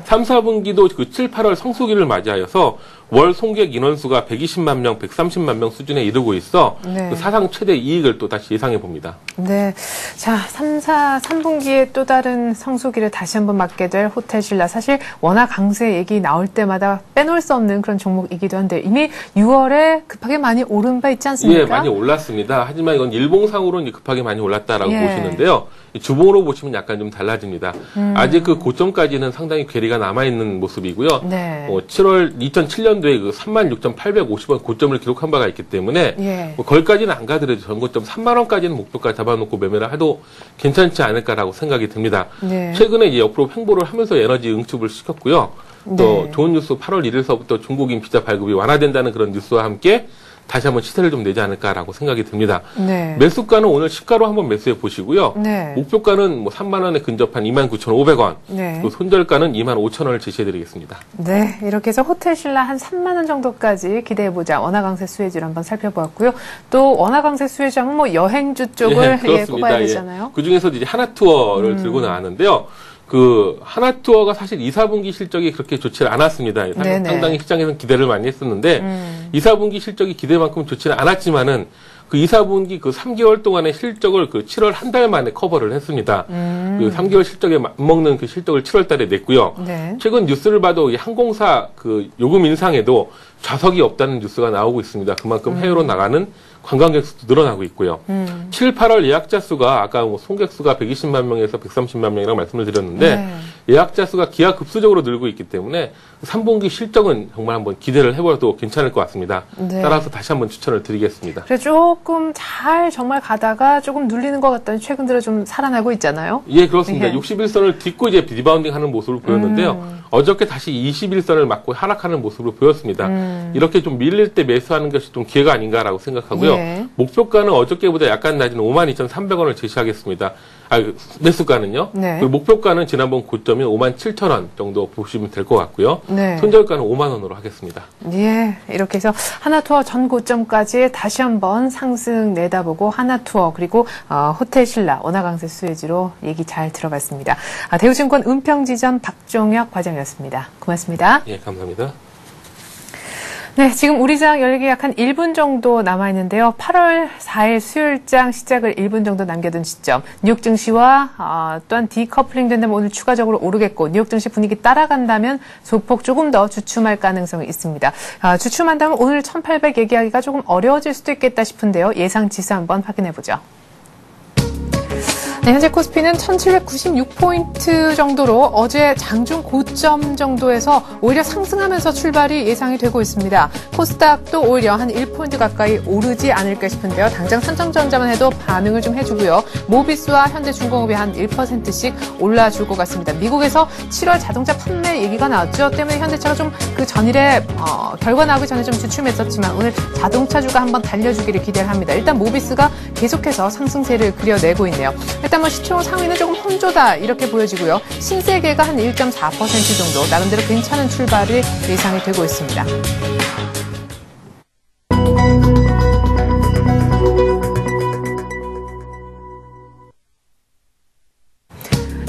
3, 4분기도 그 7, 8월 성수기를 맞이하여서 월 송객 인원수가 120만 명, 130만 명 수준에 이르고 있어 네. 그 사상 최대 이익을 또 다시 예상해 봅니다. 네. 자, 3분기에 또 다른 성수기를 다시 한번 맞게 될 호텔 신라. 사실 원화 강세 얘기 나올 때마다 빼놓을 수 없는 그런 종목이기도 한데 이미 6월에 급하게 많이 오른 바 있지 않습니까? 예, 많이 올랐습니다. 하지만 이건 일봉상으로는 급하게 많이 올랐다라고 예. 보시는데요. 주봉으로 보시면 약간 좀 달라집니다. 아직 그 고점까지는 상당히 괴리가 남아있는 모습이고요. 네. 2007년도에 그 36,850원 고점을 기록한 바가 있기 때문에 예. 뭐 거기까지는 안 가더라도 전고점 3만 원까지는 목표가 잡아놓고 매매를 해도 괜찮지 않을까라고 생각이 듭니다. 네. 최근에 이제 옆으로 횡보를 하면서 에너지 응축을 시켰고요. 또 네. 좋은 뉴스 8월 1일서부터 중국인 비자 발급이 완화된다는 그런 뉴스와 함께 다시 한번 시세를 좀 내지 않을까라고 생각이 듭니다. 네. 매수가는 오늘 시가로 한번 매수해 보시고요. 네. 목표가는 뭐 3만 원에 근접한 29,500원, 네. 또 손절가는 25,000원을 제시해드리겠습니다. 네, 이렇게 해서 호텔신라 한 3만 원 정도까지 기대해보자. 원화강세 수혜주를 한번 살펴보았고요. 또 원화강세 수혜주하면 뭐 여행주 쪽을 꼽아야 되잖아요. 그 중에서 이제 하나투어를 들고 나왔는데요. 그 하나투어가 사실 2, 4분기 실적이 그렇게 좋지 않았습니다. 상당히 시장에서는 기대를 많이 했었는데 2, 4분기 실적이 기대만큼 좋지는 않았지만은 그 2, 4분기 그 3개월 동안의 실적을 그 7월 한 달 만에 커버를 했습니다. 그 3개월 실적에 맞먹는 그 실적을 7월 달에 냈고요. 네. 최근 뉴스를 봐도 이 항공사 그 요금 인상에도 좌석이 없다는 뉴스가 나오고 있습니다. 그만큼 해외로 나가는 관광객 수도 늘어나고 있고요. 7, 8월 예약자 수가 아까 뭐 송객 수가 120만 명에서 130만 명이라고 말씀을 드렸는데 네. 예약자 수가 기하급수적으로 늘고 있기 때문에 3분기 실적은 정말 한번 기대를 해봐도 괜찮을 것 같습니다. 네. 따라서 다시 한번 추천을 드리겠습니다. 그래 조금 잘 정말 가다가 조금 눌리는 것 같다는 최근 들어 좀 살아나고 있잖아요. 예, 그렇습니다. 예. 61선을 딛고 이제 리바운딩 하는 모습을 보였는데요. 어저께 다시 21선을 맞고 하락하는 모습을 보였습니다. 이렇게 좀 밀릴 때 매수하는 것이 좀 기회가 아닌가라고 생각하고요. 예. 목표가는 어저께보다 약간 낮은 52,300원을 제시하겠습니다. 매수가는요. 네. 그리고 목표가는 지난번 고점인 57,000원 정도 보시면 될 것 같고요. 네. 손절가는 5만 원으로 하겠습니다. 예, 이렇게 해서 하나투어 전 고점까지 다시 한번 상승 내다보고 하나투어 그리고 호텔신라 원화강세 수혜주로 얘기 잘 들어봤습니다. 대우증권 은평지점 박종혁 과장이었습니다. 고맙습니다. 예, 감사합니다. 네, 지금 우리장 열리기 약 한 1분 정도 남아있는데요. 8월 4일 수요일장 시작을 1분 정도 남겨둔 시점. 뉴욕 증시와 또한 디커플링 된다면 오늘 추가적으로 오르겠고 뉴욕 증시 분위기 따라간다면 소폭 조금 더 주춤할 가능성이 있습니다. 주춤한다면 오늘 1800 얘기하기가 조금 어려워질 수도 있겠다 싶은데요. 예상 지수 한번 확인해보죠. 네, 현재 코스피는 1796포인트 정도로 어제 장중 고점 정도에서 오히려 상승하면서 출발이 예상이 되고 있습니다. 코스닥도 오히려 한 1포인트 가까이 오르지 않을까 싶은데요. 당장 삼성전자만 해도 반응을 좀 해주고요. 모비스와 현대중공업이 한 1%씩 올라줄 것 같습니다. 미국에서 7월 자동차 판매 얘기가 나왔죠. 때문에 현대차가 좀 그 전일에 결과 나오기 전에 좀 주춤했었지만 오늘 자동차주가 한번 달려주기를 기대를 합니다. 일단 모비스가 계속해서 상승세를 그려내고 있네요. 일단 뭐 시총 상위는 조금 혼조다 이렇게 보여지고요. 신세계가 한 1.4% 정도 나름대로 괜찮은 출발이 예상이 되고 있습니다.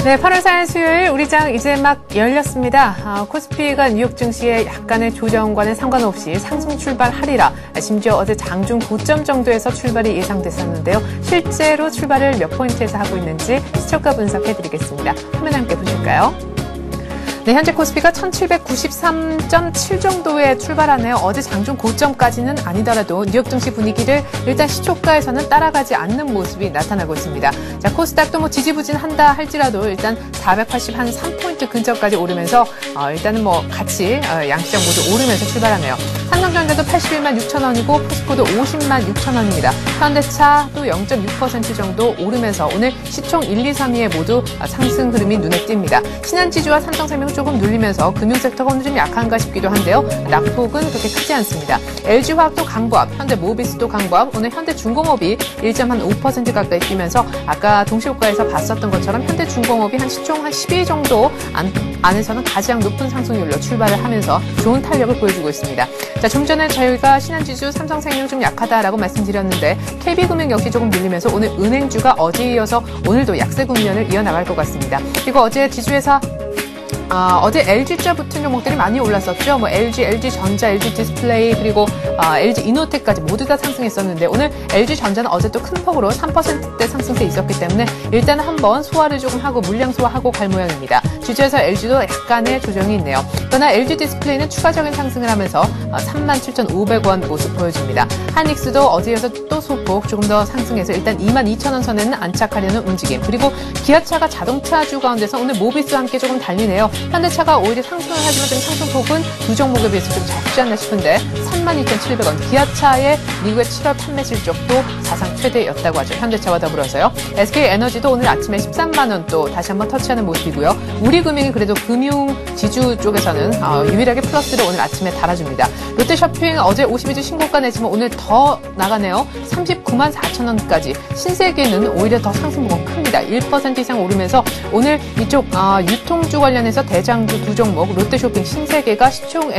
네, 8월 4일 수요일 우리장 이제 막 열렸습니다. 코스피가 뉴욕 증시의 약간의 조정과는 상관없이 상승 출발하리라. 심지어 어제 장중 고점 정도에서 출발이 예상됐었는데요. 실제로 출발을 몇 포인트에서 하고 있는지 시초가 분석해드리겠습니다. 화면 함께 보실까요? 네, 현재 코스피가 1793.7 정도에 출발하네요. 어제 장중 고점까지는 아니더라도 뉴욕 증시 분위기를 일단 시초가에서는 따라가지 않는 모습이 나타나고 있습니다. 자, 코스닥도 뭐 지지부진한다 할지라도 일단 480한 3포인트 근처까지 오르면서 일단은 뭐 같이 양시장 모두 오르면서 출발하네요. 삼성전자도 81만 6천 원이고 포스코도 50만 6천 원입니다. 현대차도 0.6% 정도 오르면서 오늘 시총 1, 2, 3위에 모두 상승 흐름이 눈에 띕니다. 신한지주와 삼성생명 조금 눌리면서 금융섹터가 오늘 좀 약한가 싶기도 한데요. 낙폭은 그렇게 크지 않습니다. LG화학도 강보합, 현대모비스도 강보합, 오늘 현대중공업이 1.5% 가까이 뛰면서 아까 동시효과에서 봤었던 것처럼 현대중공업이 한 시총 한 12 정도 안에서는 가장 높은 상승률로 출발을 하면서 좋은 탄력을 보여주고 있습니다. 자, 좀 전에 저희가 신한지주, 삼성생명 좀 약하다라고 말씀드렸는데 KB금융 역시 조금 밀리면서 오늘 은행주가 어제에 이어서 오늘도 약세 국면을 이어나갈 것 같습니다. 그리고 어제 지주회사 어제 LG자 붙은 종목들이 많이 올랐었죠. 뭐 LG, LG전자, LG디스플레이 그리고 LG 이노텍까지 모두 다 상승했었는데 오늘 LG전자는 어제 또 큰 폭으로 3%대 상승세 있었기 때문에 일단은 한번 소화를 조금 하고 물량 소화하고 갈 모양입니다. 주주에서 LG도 약간의 조정이 있네요. 그러나 LG디스플레이는 추가적인 상승을 하면서 37,500원 모습 보여줍니다. 한익스도 어제여서 또 소폭 조금 더 상승해서 일단 22,000원 선에는 안착하려는 움직임. 그리고 기아차가 자동차주 가운데서 오늘 모비스와 함께 조금 달리네요. 현대차가 오히려 상승을 하지만 좀 상승폭은 두 종목에 비해서 좀 적지 않나 싶은데 32,700원. 기아차의 미국의 7월 판매 실적도 사상 최대였다고 하죠. 현대차와 더불어서요. SK에너지도 오늘 아침에 13만 원 또 다시 한번 터치하는 모습이고요. 우리 우리금융이 그래도 금융 지주 쪽에서는 유일하게 플러스를 오늘 아침에 달아줍니다. 롯데쇼핑 어제 52주 신고가 냈지만 오늘 더 나가네요. 39만 4천 원까지. 신세계는 오히려 더 상승폭은 큽니다. 1% 이상 오르면서 오늘 이쪽 유통주 관련해서 대장주 두 종목 롯데쇼핑, 신세계가 시총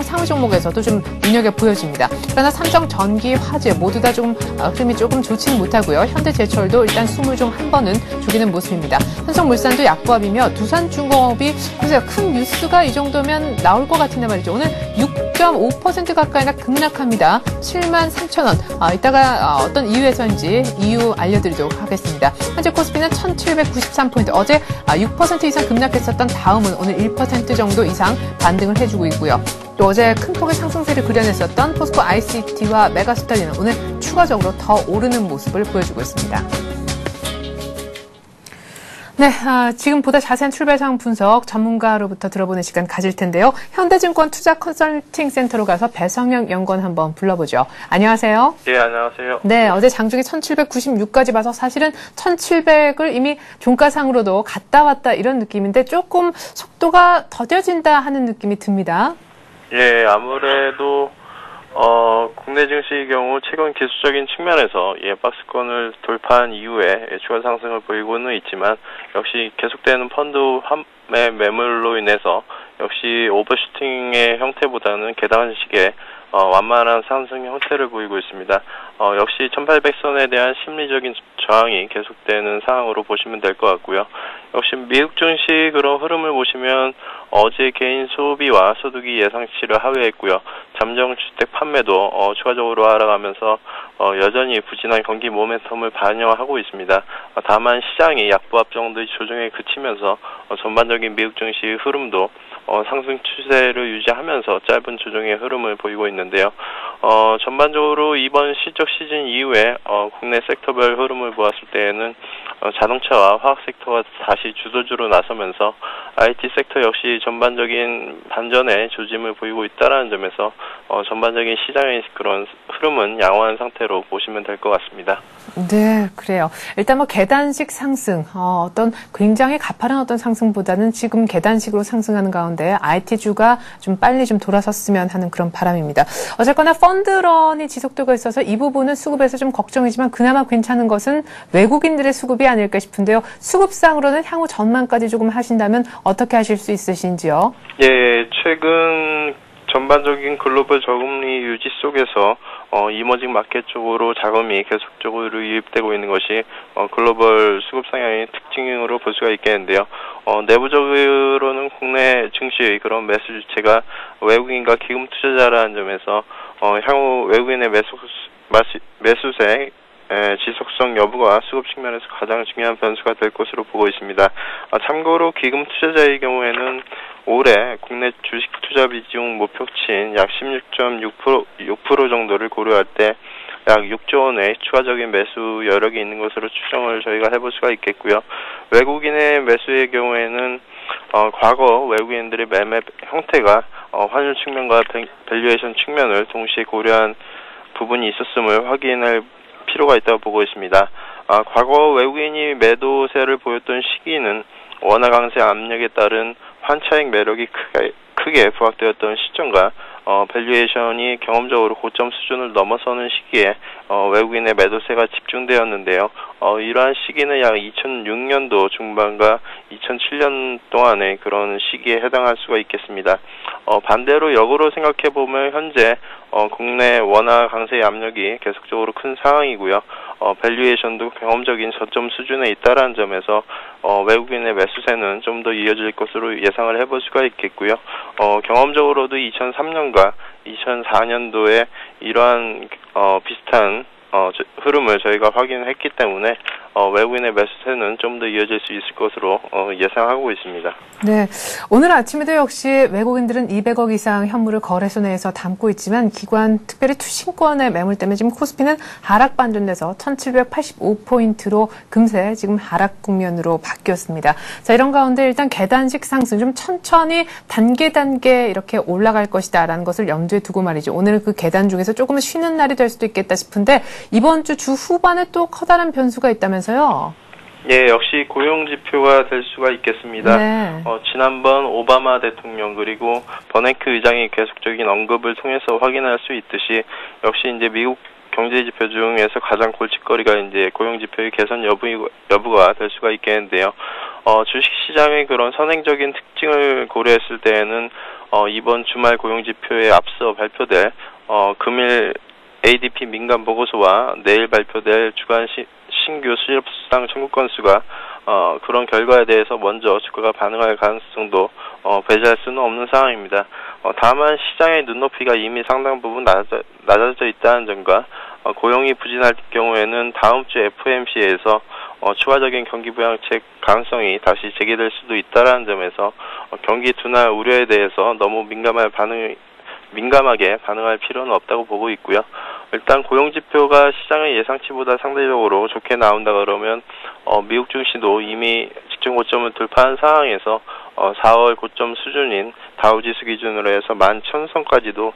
상위 종목에서도 좀 눈여겨 보여집니다. 그러나 삼성, 전기, 화재 모두 다 좀 흐름이 조금 좋지는 못하고요. 현대제철도 일단 20종 한 번은 죽이는 모습입니다. 삼성물산도 약보합이며 두산중공업이 글쎄요, 큰 뉴스가 이 정도면 나올 것 같은데 말이죠. 오늘 6.5% 가까이나 급락합니다. 7만 3천 원. 이따가 어떤 이유에서인지 이유 알려드리도록 하겠습니다. 현재 코스피는 1793포인트. 어제 6% 이상 급락했었던 다음은 오늘 1% 정도 이상 반등을 해주고 있고요. 또 어제 큰 폭의 상승세를 그려냈었던 포스코 ICT와 메가스타리는 오늘 추가적으로 더 오르는 모습을 보여주고 있습니다. 네, 지금보다 자세한 출발 상황 분석 전문가로부터 들어보는 시간 가질 텐데요. 현대증권 투자 컨설팅 센터로 가서 배성영 연구원 한번 불러보죠. 안녕하세요. 네, 안녕하세요. 네, 어제 장중에 1796까지 봐서 사실은 1700을 이미 종가상으로도 갔다 왔다 이런 느낌인데 조금 속도가 더뎌진다 하는 느낌이 듭니다. 예, 아무래도 국내 증시의 경우 최근 기술적인 측면에서 박스권을 돌파한 이후에 추가 상승을 보이고는 있지만 역시 계속되는 펀드 환매 매물로 인해서 역시 오버슈팅의 형태보다는 계단식의 완만한 상승 형태를 보이고 있습니다. 역시 1800선에 대한 심리적인 저항이 계속되는 상황으로 보시면 될 것 같고요. 역시 미국 증시 그런 흐름을 보시면 어제 개인 소비와 소득이 예상치를 하회했고요. 잠정주택 판매도 추가적으로 하락하면서 여전히 부진한 경기 모멘텀을 반영하고 있습니다. 다만 시장이 약보합 정도의 조정에 그치면서 전반적인 미국 증시의 흐름도 상승 추세를 유지하면서 짧은 조정의 흐름을 보이고 있는데요. 전반적으로 이번 실적 시즌 이후에 국내 섹터별 흐름을 보았을 때에는 자동차와 화학 섹터가 다시 주도주로 나서면서 IT 섹터 역시 전반적인 반전의 조짐을 보이고 있다는 점에서 전반적인 시장의 그런 흐름은 양호한 상태로 보시면 될 것 같습니다. 네, 그래요. 일단 계단식 상승, 어떤 굉장히 가파른 어떤 상승보다는 지금 계단식으로 상승하는 가운데 IT주가 좀 빨리 좀 돌아섰으면 하는 그런 바람입니다. 어쨌거나 펀드런이 지속되고 있어서 이 부분은 수급에서 좀 걱정이지만 그나마 괜찮은 것은 외국인들의 수급이 아닐까 싶은데요. 수급상으로는 향후 전망까지 조금 하신다면 어떻게 하실 수 있으신지요? 예, 최근 전반적인 글로벌 저금리 유지 속에서 이머징 마켓 쪽으로 자금이 계속적으로 유입되고 있는 것이 글로벌 수급 상향의 특징으로 볼 수가 있겠는데요. 내부적으로는 국내 증시의 그런 매수 주체가 외국인과 기금 투자자라는 점에서 향후 외국인의 매수세 지속성 여부가 수급 측면에서 가장 중요한 변수가 될 것으로 보고 있습니다. 참고로 기금 투자자의 경우에는 올해 국내 주식 투자 비중 목표치인 약 16.6% 정도를 고려할 때 약 6조 원의 추가적인 매수 여력이 있는 것으로 추정을 저희가 해볼 수가 있겠고요. 외국인의 매수의 경우에는 과거 외국인들의 매매 형태가 환율 측면과 밸류에이션 측면을 동시에 고려한 부분이 있었음을 확인할 필요가 있다고 보고 있습니다. 과거 외국인이 매도세를 보였던 시기는 원화 강세 압력에 따른 환차익 매력이 크게 부각되었던 시점과 밸류에이션이 경험적으로 고점 수준을 넘어서는 시기에 외국인의 매도세가 집중되었는데요. 이러한 시기는 약 2006년도 중반과 2007년 동안의 그런 시기에 해당할 수가 있겠습니다. 반대로 역으로 생각해보면 현재 국내 원화 강세의 압력이 계속적으로 큰 상황이고요. 밸류에이션도 경험적인 저점 수준에 있다라는 점에서 외국인의 매수세는 좀 더 이어질 것으로 예상을 해볼 수가 있겠고요. 경험적으로도 2003년과 2004년도에 이러한 비슷한 흐름을 저희가 확인했기 때문에 외국인의 매수세는 좀 더 이어질 수 있을 것으로 예상하고 있습니다. 네, 오늘 아침에도 역시 외국인들은 200억 이상 현물을 거래소 내에서 담고 있지만 기관, 특별히 투신권의 매물 때문에 지금 코스피는 하락 반전돼서 1785포인트로 금세 지금 하락 국면으로 바뀌었습니다. 자, 이런 가운데 일단 계단식 상승 좀 천천히 단계 이렇게 올라갈 것이다라는 것을 염두에 두고 말이죠. 오늘 그 계단 중에서 조금은 쉬는 날이 될 수도 있겠다 싶은데 이번 주 후반에 또 커다란 변수가 있다면서요? 예, 역시 고용지표가 될 수가 있겠습니다. 네. 지난번 오바마 대통령 그리고 버냉크 의장이 계속적인 언급을 통해서 확인할 수 있듯이 역시 이제 미국 경제 지표 중에서 가장 골칫거리가 이제 고용지표의 개선 여부가 될 수가 있겠는데요. 주식시장의 그런 선행적인 특징을 고려했을 때에는 이번 주말 고용지표에 앞서 발표될 금일 ADP 민간 보고서와 내일 발표될 주간 신규 수입수당 청구 건수가 그런 결과에 대해서 먼저 주가가 반응할 가능성도 배제할 수는 없는 상황입니다. 다만 시장의 눈높이가 이미 상당 부분 낮아져 있다는 점과 고용이 부진할 경우에는 다음 주 FOMC에서 추가적인 경기 부양책 가능성이 다시 제기될 수도 있다는 점에서 경기 둔화 우려에 대해서 너무 민감하게 반응할 필요는 없다고 보고 있고요. 일단 고용지표가 시장의 예상치보다 상대적으로 좋게 나온다 그러면 미국 증시도 이미 직전 고점을 돌파한 상황에서 4월 고점 수준인 다우지수 기준으로 해서 11,000선까지도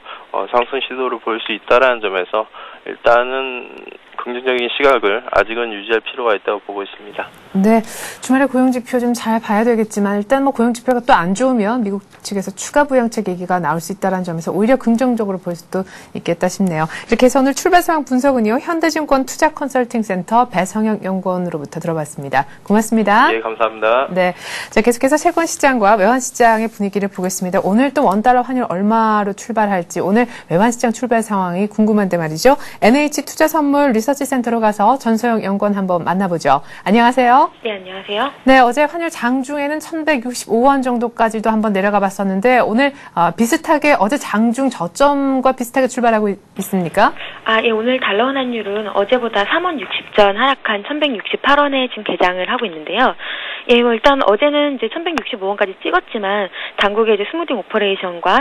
상승 시도를 볼 수 있다는 점에서 일단은 긍정적인 시각을 아직은 유지할 필요가 있다고 보고 있습니다. 네, 주말에 고용지표 좀 잘 봐야 되겠지만 일단 뭐 고용지표가 또 안 좋으면 미국 측에서 추가 부양책 얘기가 나올 수 있다는 점에서 오히려 긍정적으로 볼 수도 있겠다 싶네요. 이렇게 해서 오늘 출발 상황 분석은요. 현대증권 투자컨설팅센터 배성혁 연구원으로부터 들어봤습니다. 고맙습니다. 예, 감사합니다. 네, 자 계속해서 채권 시장과 외환 시장의 분위기를 보겠습니다. 오늘 또 원달러 환율 얼마로 출발할지 오늘 외환 시장 출발 상황이 궁금한데 말이죠. NH 투자선물 리서치센터로 가서 전소영 연구원 한번 만나보죠. 안녕하세요. 네, 안녕하세요. 네, 어제 환율 장중에는 1,165원 정도까지도 한번 내려가 봤었는데 오늘 비슷하게 어제 장중 저점과 비슷하게 출발하고 있습니까? 예, 오늘 달러 환율은 어제보다 3원 60전 하락한 1,168원에 지금 개장을 하고 있는데요. 예, 뭐 일단 어제는 이제 1,165원까지 찍었지만 당국의 이제 스무딩 오퍼레이션과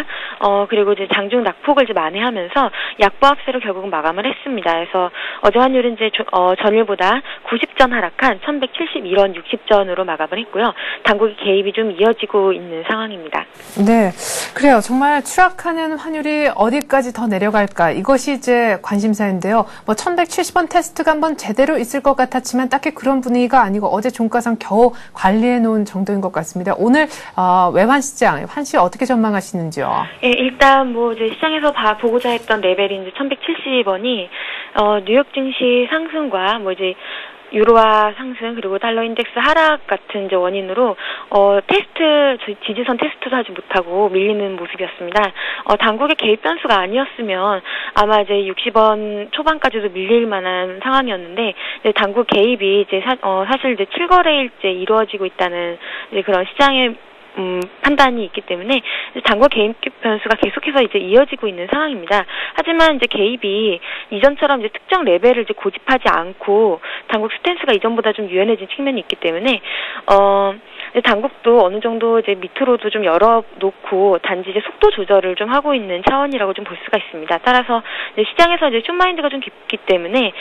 그리고 이제 장중 낙폭을 이제 만회하면서 약보합세로 결국은 마감을 했습니다. 그래서 어제 환율은 이제 전일보다 90전 하락한 1,171원 60전으로 마감을 했고요. 당국의 개입이 좀 이어지고 있는 상황입니다. 네, 그래요. 정말 추락하는 환율이 어디까지 더 내려갈까? 이것이 이제 관심사인데요. 뭐 1,170원 테스트가 한번 제대로 있을 것 같았지만 딱히 그런 분위기가 아니고 어제 종가상 겨우 관리해 놓은 정도인 것 같습니다. 오늘 외환 시장, 환시 어떻게 전망하시는지요? 예, 일단 뭐 이제 시장에서 보고자 했던 레벨이 이제 1,170원이 뉴욕 증시 상승과 뭐 이제 유로화 상승 그리고 달러 인덱스 하락 같은 이제 원인으로 지지선 테스트도 하지 못하고 밀리는 모습이었습니다. 당국의 개입 변수가 아니었으면 아마 이제 60원 초반까지도 밀릴 만한 상황이었는데 이제 당국 개입이 이제 사실 이제 7거래일째 이루어지고 있다는 이제 그런 시장의 판단이 있기 때문에 당국 개입 변수가 계속해서 이제 이어지고 있는 상황입니다. 하지만 이제 개입이 이전처럼 이제 특정 레벨을 이제 고집하지 않고 당국 스탠스가 이전보다 좀 유연해진 측면이 있기 때문에 당국도 어느 정도 이제 밑으로도 좀 열어놓고 단지 이제 속도 조절을 좀 하고 있는 차원이라고 좀 볼 수가 있습니다. 따라서 이제 시장에서 이제 숏마인드가 좀 깊기 때문에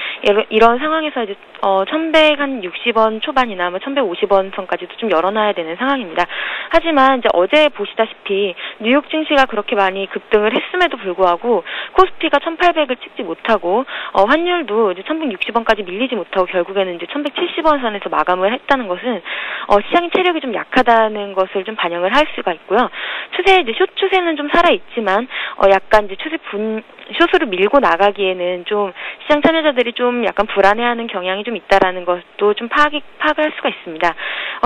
이런 상황에서 이제 1,160원 초반이나 뭐 1,150원 선까지도 좀 열어놔야 되는 상황입니다. 하지만 이제 어제 보시다시피 뉴욕 증시가 그렇게 많이 급등을 했음에도 불구하고 코스피가 1,800을 찍지 못하고 환율도 이제 1,160원까지 밀리지 못하고 결국에는 이제 1,170원 선에서 마감을 했다는 것은 시장의 체력이 좀 약하다는 것을 좀 반영을 할 수가 있고요. 이제 숏 추세는 좀 살아 있지만 약간 이제 숏으로 밀고 나가기에는 좀 시장 참여자들이 좀 약간 불안해하는 경향이 좀 있다라는 것도 좀 파악을 할 수가 있습니다.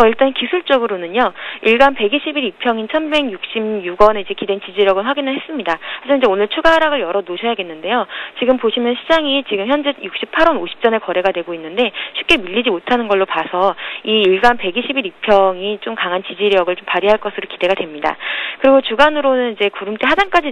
일단 기술적으로는요, 일간 120일 이평인 1,166원의 이제 기댄 지지력은 확인을 했습니다. 그래서 이제 오늘 추가 하락을 열어 놓으셔야겠는데요. 지금 보시면 시장이 지금 현재 68원 50전에 거래가 되고 있는데 쉽게 밀리지 못하는 걸로 봐서 이 일간 120일 이평이 좀 강한 지지력을 좀 발휘할 것으로 기대가 됩니다. 그리고 주간으로는 이제 구름대 하단까지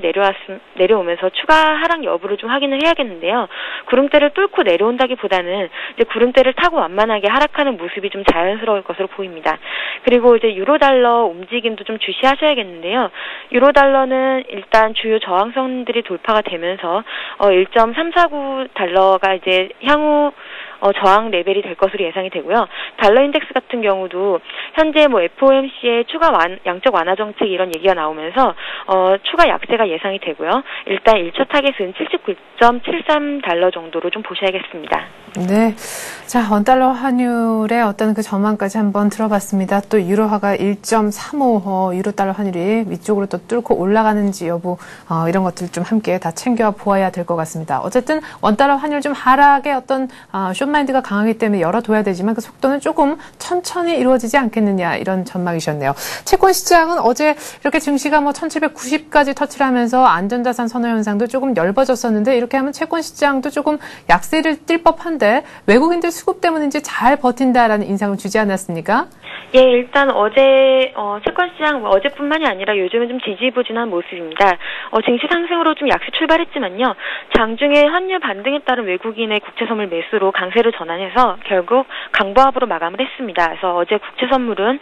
내려오면서 추가 하락 여부를 좀 확인을 해야겠는데요. 구름대를 뚫고 내려온다기보다는 이제 구름대를 타고 완만하게 하락하는 모습이 좀 자연스러울 것으로 보입니다. 그리고 이제 유로달러 움직임도 좀 주시하셔야겠는데요. 유로달러는 일단 주요 저항선들이 돌파가 되면서 1.349 달러가 이제 향후 저항 레벨이 될 것으로 예상이 되고요. 달러 인덱스 같은 경우도 현재 뭐 FOMC의 추가 양적 완화 정책 이런 얘기가 나오면서 추가 약세가 예상이 되고요. 일단 1차 타겟은 79.73달러 정도로 좀 보셔야겠습니다. 네. 자, 원달러 환율의 어떤 그 전망까지 한번 들어봤습니다. 또 유로화가 1.35, 유로 달러 환율이 위쪽으로 또 뚫고 올라가는지 여부, 이런 것들 좀 함께 다 챙겨 보아야 될 것 같습니다. 어쨌든 원달러 환율 좀 하락의 어떤, 숏마인드가 강하기 때문에 열어둬야 되지만 그 속도는 조금 천천히 이루어지지 않겠느냐, 이런 전망이셨네요. 채권 시장은 어제 이렇게 증시가 뭐 1790까지 터치를 하면서 안전자산 선호 현상도 조금 엷어졌었는데 이렇게 하면 채권 시장도 조금 약세를 띨 법한데 외국인들 수급 때문인지 잘 버틴다라는 인상을 주지 않았습니까? 예, 일단 어제 채권 시장 어제뿐만이 아니라 요즘은 좀 지지부진한 모습입니다. 증시 상승으로 좀 약세 출발했지만요. 장중에 환율 반등에 따른 외국인의 국채 선물 매수로 강세를 전환해서 결국 강보합으로 마감을 했습니다. 그래서 어제 국채 선물은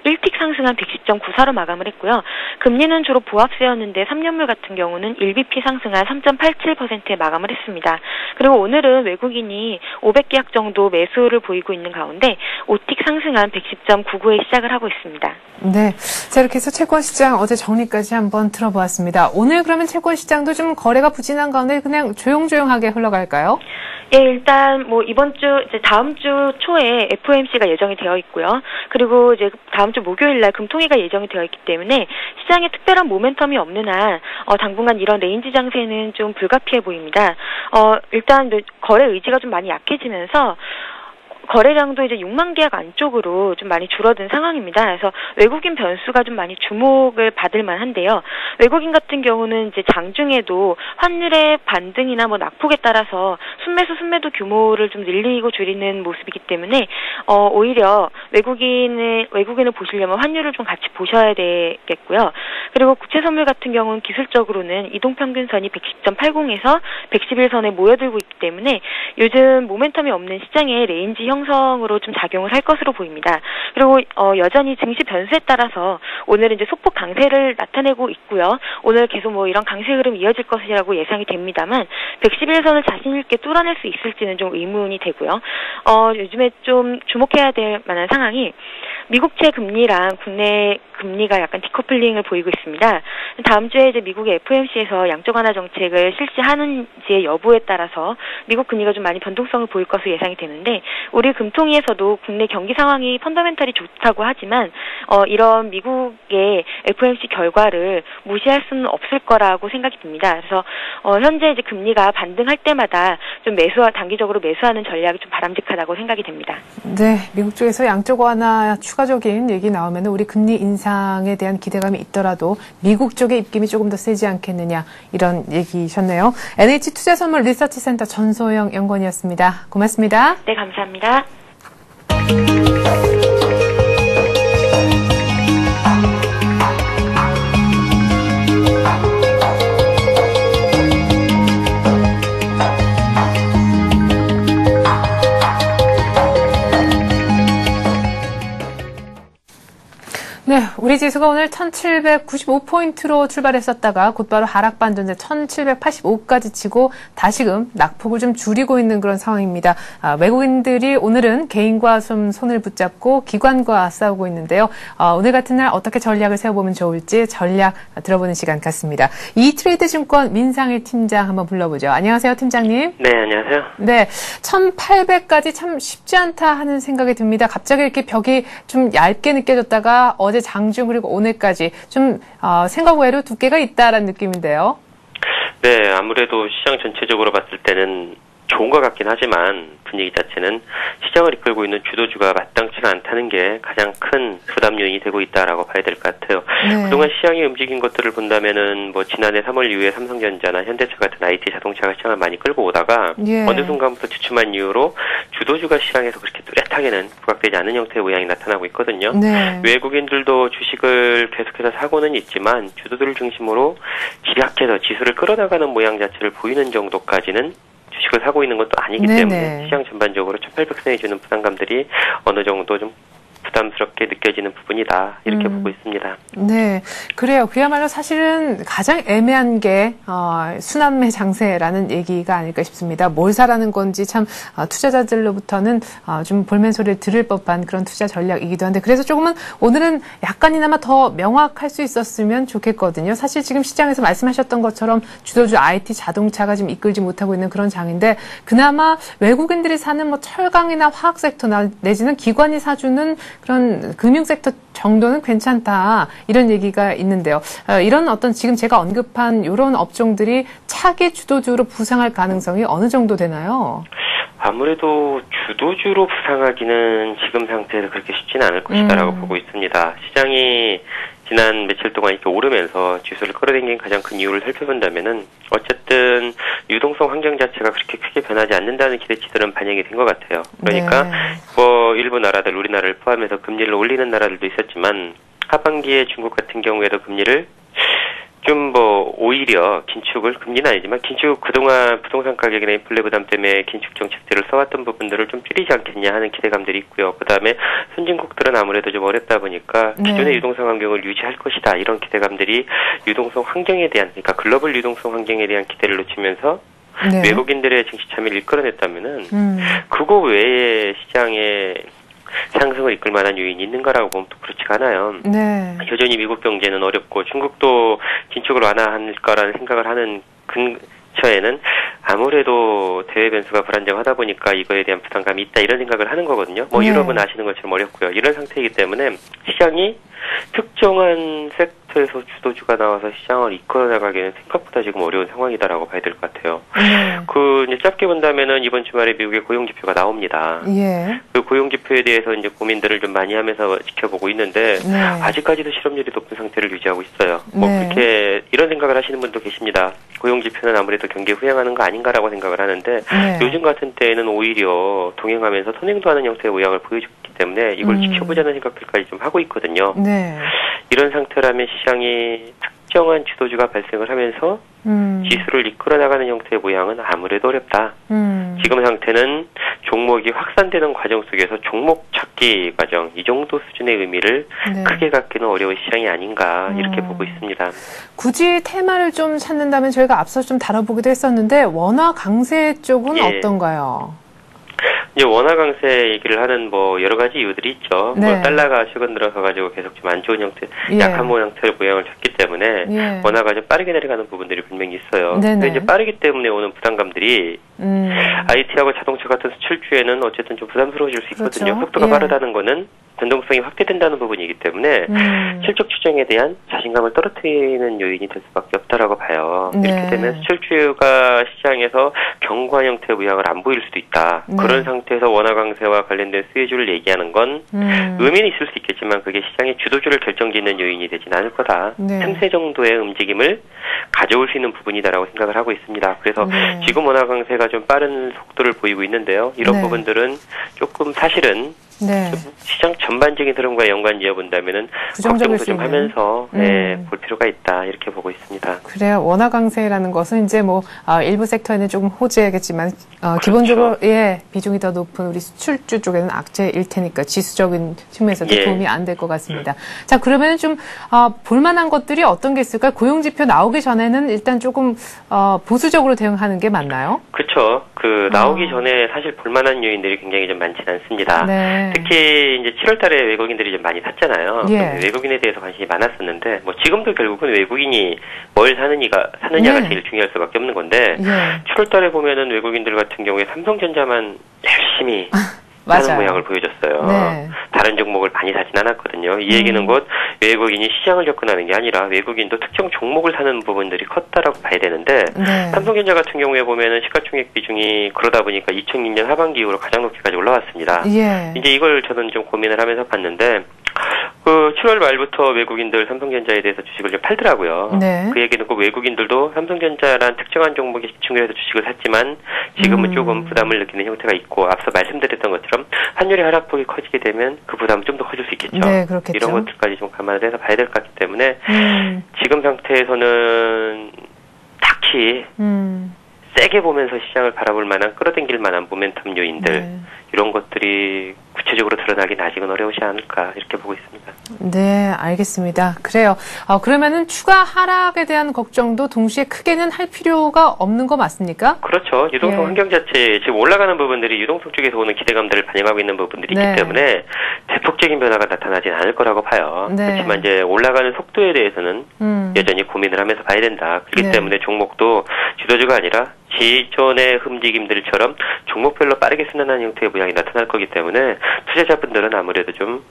1틱 상승한 110.94로 마감을 했고요. 금리는 주로 보합세였는데 3년물 같은 경우는 1bp 상승한 3.87%에 마감을 했습니다. 그리고 오늘은 외국인이 500계약 정도 매수를 보이고 있는 가운데 5틱 상승한 110.99에 시작을 하고 있습니다. 네. 자, 이렇게 해서 채권 시장 어제 정리까지 한번 들어보았습니다. 오늘 그러면 채권 시장도 좀 거래가 부진한 가운데 그냥 조용조용하게 흘러갈까요? 예, 일단 뭐 이제 다음 주 초에 FOMC가 예정이 되어 있고요. 그리고 이제 다음 주 목요일 날 금통위가 예정이 되어 있기 때문에 시장에 특별한 모멘텀이 없는 한 당분간 이런 레인지 장세는 좀 불가피해 보입니다. 일단 거래 의지가 좀 많이 약해지면서 거래량도 이제 6만 계약 안쪽으로 좀 많이 줄어든 상황입니다. 그래서 외국인 변수가 좀 많이 주목을 받을 만한데요. 외국인 같은 경우는 이제 장중에도 환율의 반등이나 뭐 낙폭에 따라서 순매도 규모를 좀 늘리고 줄이는 모습이기 때문에 오히려 외국인을 보시려면 환율을 좀 같이 보셔야 되겠고요. 그리고 국채 선물 같은 경우는 기술적으로는 이동평균선이 110.80에서 111선에 모여들고 있기 때문에 요즘 모멘텀이 없는 시장에 레인지 형성으로 좀 작용을 할 것으로 보입니다. 그리고 여전히 증시 변수에 따라서 오늘은 이제 소폭 강세를 나타내고 있고요. 오늘 계속 뭐 이런 강세 흐름 이어질 것이라고 예상이 됩니다만 111선을 자신 있게 뚫어낼 수 있을지는 좀 의문이 되고요. 요즘에 좀 주목해야 될 만한 상황이 미국채 금리랑 국내 금리가 약간 디커플링을 보이고 있습니다. 다음 주에 이제 미국의 FOMC에서 양적 완화 정책을 실시하는지의 여부에 따라서 미국 금리가 좀 많이 변동성을 보일 것으로 예상이 되는데 우리 금통위에서도 국내 경기 상황이 펀더멘털이 좋다고 하지만 이런 미국의 FOMC 결과를 무시할 수는 없을 거라고 생각이 듭니다. 그래서 현재 이제 금리가 반등할 때마다 좀 단기적으로 매수하는 전략이 좀 바람직하다고 생각이 됩니다. 네, 미국 쪽에서 양적 완화 추가적인 얘기 나오면 우리 금리 인상에 대한 기대감이 있더라도 미국 쪽의 입김이 조금 더 세지 않겠느냐 이런 얘기셨네요. NH투자선물 리서치센터 전소영 연구원이었습니다. 고맙습니다. 네, 감사합니다. 네, 우리 지수가 오늘 1795포인트로 출발했었다가 곧바로 하락 반전에 1785까지 치고 다시금 낙폭을 좀 줄이고 있는 그런 상황입니다. 외국인들이 오늘은 개인과 좀 손을 붙잡고 기관과 싸우고 있는데요. 오늘 같은 날 어떻게 전략을 세워보면 좋을지 전략 들어보는 시간 같습니다. 이트레이드 증권 민상일 팀장 한번 불러보죠. 안녕하세요, 팀장님. 네, 안녕하세요. 네, 1800까지 참 쉽지 않다 하는 생각이 듭니다. 갑자기 이렇게 벽이 좀 얇게 느껴졌다가 어제 장중 그리고 오늘까지 좀 생각 외로 두께가 있다라는 느낌인데요. 네, 아무래도 시장 전체적으로 봤을 때는 좋은 것 같긴 하지만 분위기 자체는 시장을 이끌고 있는 주도주가 마땅치가 않다는 게 가장 큰 부담 요인이 되고 있다라고 봐야 될 것 같아요. 네. 그동안 시장이 움직인 것들을 본다면은 뭐 지난해 3월 이후에 삼성전자나 현대차 같은 IT 자동차가 시장을 많이 끌고 오다가 어느 순간부터 주춤한 이유로 주도주가 시장에서 그렇게 뚜렷하게는 부각되지 않은 형태의 모양이 나타나고 있거든요. 네. 외국인들도 주식을 계속해서 사고는 있지만 주도들을 중심으로 집약해서 지수를 끌어나가는 모양 자체를 보이는 정도까지는 주식을 사고 있는 것도 아니기 때문에 시장 전반적으로 1800선이 주는 부담감들이 어느 정도 좀 부담스럽게 느껴지는 부분이다. 이렇게 보고 있습니다. 네, 그래요. 그야말로 사실은 가장 애매한 게 순환매 장세라는 얘기가 아닐까 싶습니다. 뭘 사라는 건지 참 투자자들로부터는 좀 볼멘 소리를 들을 법한 그런 투자 전략이기도 한데 그래서 조금은 오늘은 약간이나마 더 명확할 수 있었으면 좋겠거든요. 사실 지금 시장에서 말씀하셨던 것처럼 주도주 IT 자동차가 지금 이끌지 못하고 있는 그런 장인데 그나마 외국인들이 사는 뭐 철강이나 화학 섹터나 내지는 기관이 사주는 그런 금융 섹터 정도는 괜찮다 이런 얘기가 있는데요. 이런 어떤 지금 제가 언급한 이런 업종들이 차기 주도주로 부상할 가능성이 어느 정도 되나요? 아무래도 주도주로 부상하기는 지금 상태에서 그렇게 쉽지는 않을 것이다라고 보고 있습니다. 시장이 지난 며칠 동안 이렇게 오르면서 지수를 끌어당긴 가장 큰 이유를 살펴본다면은 어쨌든 유동성 환경 자체가 그렇게 크게 변하지 않는다는 기대치들은 반영이 된 것 같아요. 그러니까 뭐 일부 나라들, 우리나라를 포함해서 금리를 올리는 나라들도 있었지만 하반기에 중국 같은 경우에도 금리를 좀 오히려 긴축을, 금리는 아니지만 긴축, 그동안 부동산 가격이나 인플레 부담 때문에 긴축 정책들을 써왔던 부분들을 좀 줄이지 않겠냐 하는 기대감들이 있고요. 그 다음에 선진국들은 아무래도 좀 어렵다 보니까 기존의 유동성 환경을 유지할 것이다. 이런 기대감들이 유동성 환경에 대한, 그러니까 글로벌 유동성 환경에 대한 기대를 놓치면서 외국인들의 증시 참여를 이끌어냈다면은 그거 외에 시장에 상승을 이끌 만한 요인이 있는가라고 보면 또 그렇지가 않아요. 네. 여전히 미국 경제는 어렵고 중국도 긴축을 완화할 거라는 생각을 하는 근처에는 아무래도 대외 변수가 불안정하다 보니까 이거에 대한 부담감이 있다 이런 생각을 하는 거거든요. 유럽은 아시는 것처럼 어렵고요. 이런 상태이기 때문에 시장이 특정한 섹터에서 주도주가 나와서 시장을 이끌어 나가기는 생각보다 지금 어려운 상황이다라고 봐야 될 것 같아요. 이제 짧게 본다면은 이번 주말에 미국의 고용 지표가 나옵니다. 그 고용 지표에 대해서 이제 고민들을 좀 많이 하면서 지켜보고 있는데 아직까지도 실업률이 높은 상태를 유지하고 있어요. 그렇게 이런 생각을 하시는 분도 계십니다. 고용 지표는 아무래도 경기에 후행하는 거 아닌가라고 생각을 하는데 요즘 같은 때에는 오히려 동행하면서 선행도 하는 형태의 모양을 보여줬기 때문에 이걸 지켜보자는 생각들까지 좀 하고 있거든요. 이런 상태라면 시장이 특정한 주도주가 발생을 하면서 지수를 이끌어 나가는 형태의 모양은 아무래도 어렵다. 지금 상태는 종목이 확산되는 과정 속에서 종목 찾기 과정, 이 정도 수준의 의미를 크게 갖기는 어려운 시장이 아닌가 이렇게 보고 있습니다. 굳이 테마를 좀 찾는다면 저희가 앞서 좀 다뤄보기도 했었는데 원화 강세 쪽은 어떤가요? 이제 원화 강세 얘기를 하는 여러 가지 이유들이 있죠. 달러가 최근 들어서 가지고 계속 좀 안 좋은 형태, 약한 형태의 모양을 줬기 때문에 원화가 좀 빠르게 내려가는 부분들이 분명히 있어요. 근데 이제 빠르기 때문에 오는 부담감들이 IT하고 자동차 같은 수출주에는 어쨌든 좀 부담스러워질 수 있거든요. 속도가 빠르다는 거는 변동성이 확대된다는 부분이기 때문에 실적 추정에 대한 자신감을 떨어뜨리는 요인이 될 수밖에 없다라고 봐요. 이렇게 되면 수출주가 시장에서 견고한 형태의 모양을 안 보일 수도 있다. 그런 상태에서 원화 강세와 관련된 수혜주를 얘기하는 건 의미는 있을 수 있겠지만 그게 시장의 주도주를 결정짓는 요인이 되진 않을 거다. 틈새 정도의 움직임을 가져올 수 있는 부분이다라고 생각을 하고 있습니다. 그래서 지금 원화 강세가 좀 빠른 속도를 보이고 있는데요. 이런 부분들은 조금 사실은 시장 전반적인 흐름과 연관지어 본다면은 걱정도 좀 하면서 볼 필요가 있다 이렇게 보고 있습니다. 그래요. 원화 강세라는 것은 이제 일부 섹터에는 조금 호재겠지만 기본적으로 비중이 더 높은 우리 수출주 쪽에는 악재일 테니까 지수적인 측면에서도 도움이 안 될 것 같습니다. 자, 그러면 좀 볼만한 것들이 어떤 게 있을까요? 고용 지표 나오기 전에는 일단 조금 보수적으로 대응하는 게 맞나요? 그렇죠. 나오기 전에 사실 볼만한 요인들이 굉장히 좀 많지는 않습니다. 특히 이제 7월달에 외국인들이 좀 많이 샀잖아요. 외국인에 대해서 관심이 많았었는데 지금도 결국은 외국인이 뭘 사느냐가 제일 중요할 수밖에 없는 건데 7월달에 보면은 외국인들 같은 경우에 삼성전자만 열심히 사는 모양을 보여줬어요. 다른 종목을 많이 사진 않았거든요. 이 얘기는 곧 외국인이 시장을 접근하는 게 아니라 외국인도 특정 종목을 사는 부분들이 컸다라고 봐야 되는데 삼성전자 같은 경우에 보면은 시가총액 비중이 그러다 보니까 2006년 하반기 이후로 가장 높게까지 올라왔습니다. 이제 이걸 저는 좀 고민을 하면서 봤는데 7월 말부터 외국인들 삼성전자에 대해서 주식을 좀 팔더라고요. 그 얘기는 꼭 외국인들도 삼성전자란 특정한 종목에 집중을 해서 주식을 샀지만 지금은 조금 부담을 느끼는 형태가 있고 앞서 말씀드렸던 것처럼 환율의 하락폭이 커지게 되면 그 부담은 좀 더 커질 수 있겠죠. 그렇겠죠. 이런 것들까지 좀 감안을 해서 봐야 될 것 같기 때문에 지금 상태에서는 딱히 세게 보면서 시장을 바라볼 만한 끌어당길 만한 모멘텀 요인들 이런 것들이 구체적으로 구체적으로 드러나긴 아직은 어려우시 않을까 이렇게 보고 있습니다. 네, 알겠습니다. 그래요. 그러면은 추가 하락에 대한 걱정도 동시에 크게는 할 필요가 없는 거 맞습니까? 그렇죠. 유동성 예. 환경 자체 지금 올라가는 부분들이 유동성 쪽에서 오는 기대감들을 반영하고 있는 부분들이 네. 있기 때문에 대폭적인 변화가 나타나진 않을 거라고 봐요. 네. 그렇지만 이제 올라가는 속도에 대해서는 여전히 고민을 하면서 봐야 된다. 그렇기 네. 때문에 종목도 주도주가 아니라 기존의 움직임들처럼 종목별로 빠르게 순환하는 형태의 모양이 나타날 거기 때문에 투자자분들은 아무래도 좀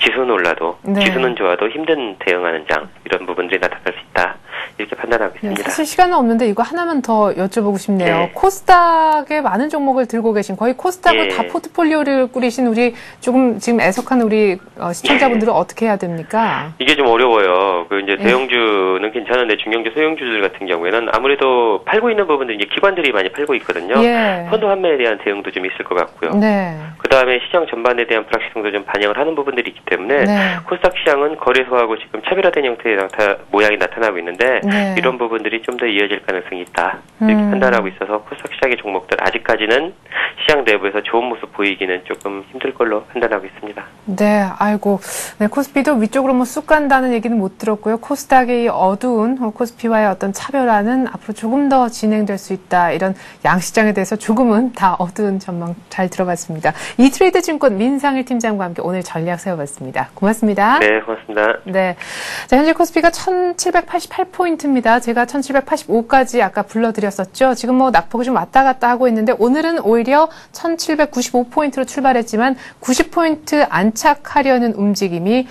지수는 올라도 네. 지수는 좋아도 힘든 대응하는 장 이런 부분들이 나타날 수 있다. 이렇게 판단하고 네, 있습니다. 사실 시간은 없는데 이거 하나만 더 여쭤보고 싶네요. 네. 코스닥에 많은 종목을 들고 계신 거의 코스닥을 예. 다 포트폴리오를 꾸리신 우리 조금 지금 애석한 우리 시청자분들은 어떻게 해야 됩니까? 이게 좀 어려워요. 그 이제 예. 대형주는 괜찮은데 중형주, 소형주들 같은 경우에는 아무래도 팔고 있는 부분들 이제 기관들이 많이 팔고 있거든요. 예. 펀드 환매에 대한 대응도 좀 있을 것 같고요. 네. 그 다음에 시장 전반에 대한 불확실성도 좀 반영을 하는 부분들이 있기 때문에 네. 코스닥 시장은 거래소하고 지금 차별화된 형태의 모양이 나타나고 있는데 네. 이런 부분들이 좀 더 이어질 가능성이 있다. 이렇게 판단하고 있어서 코스닥 시장의 종목들 아직까지는 시장 내부에서 좋은 모습 보이기는 조금 힘들 걸로 판단하고 있습니다. 네, 아이고. 네, 코스피도 위쪽으로 뭐 쑥 간다는 얘기는 못 들었고요. 코스닥의 이 어두운 코스피와의 어떤 차별화는 앞으로 조금 더 진행될 수 있다. 이런 양시장에 대해서 조금은 다 어두운 전망 잘 들어봤습니다. 이트레이드 증권 민상일 팀장과 함께 오늘 전략 세워봤습니다. 고맙습니다. 네, 고맙습니다. 네. 자, 현재 코스피가 1788포인트입니다. 제가 1785까지 아까 불러드렸었죠. 지금 뭐 낙폭이 좀 왔다 갔다 하고 있는데 오늘은 오히려 1795포인트로 출발했지만 90포인트 안착하려는 움직임이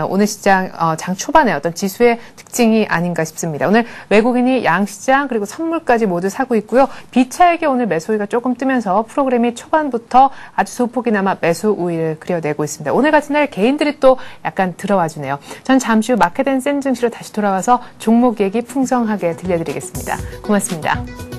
오늘 시장 장 초반에 어떤 지수의 특징이 아닌가 싶습니다. 오늘 외국인이 양시장 그리고 선물까지 모두 사고 있고요. 비차익에 오늘 매수가 조금 뜨면서 프로그램이 초반부터 아주 소폭이나마 매수 우위를 그려내고 있습니다. 오늘 같은 날 개인들이 또 약간 들어와 주네요. 전 잠시 후 마켓앤센 증시로 다시 돌아와서 종목 얘기 풍성하게 들려드리겠습니다. 고맙습니다.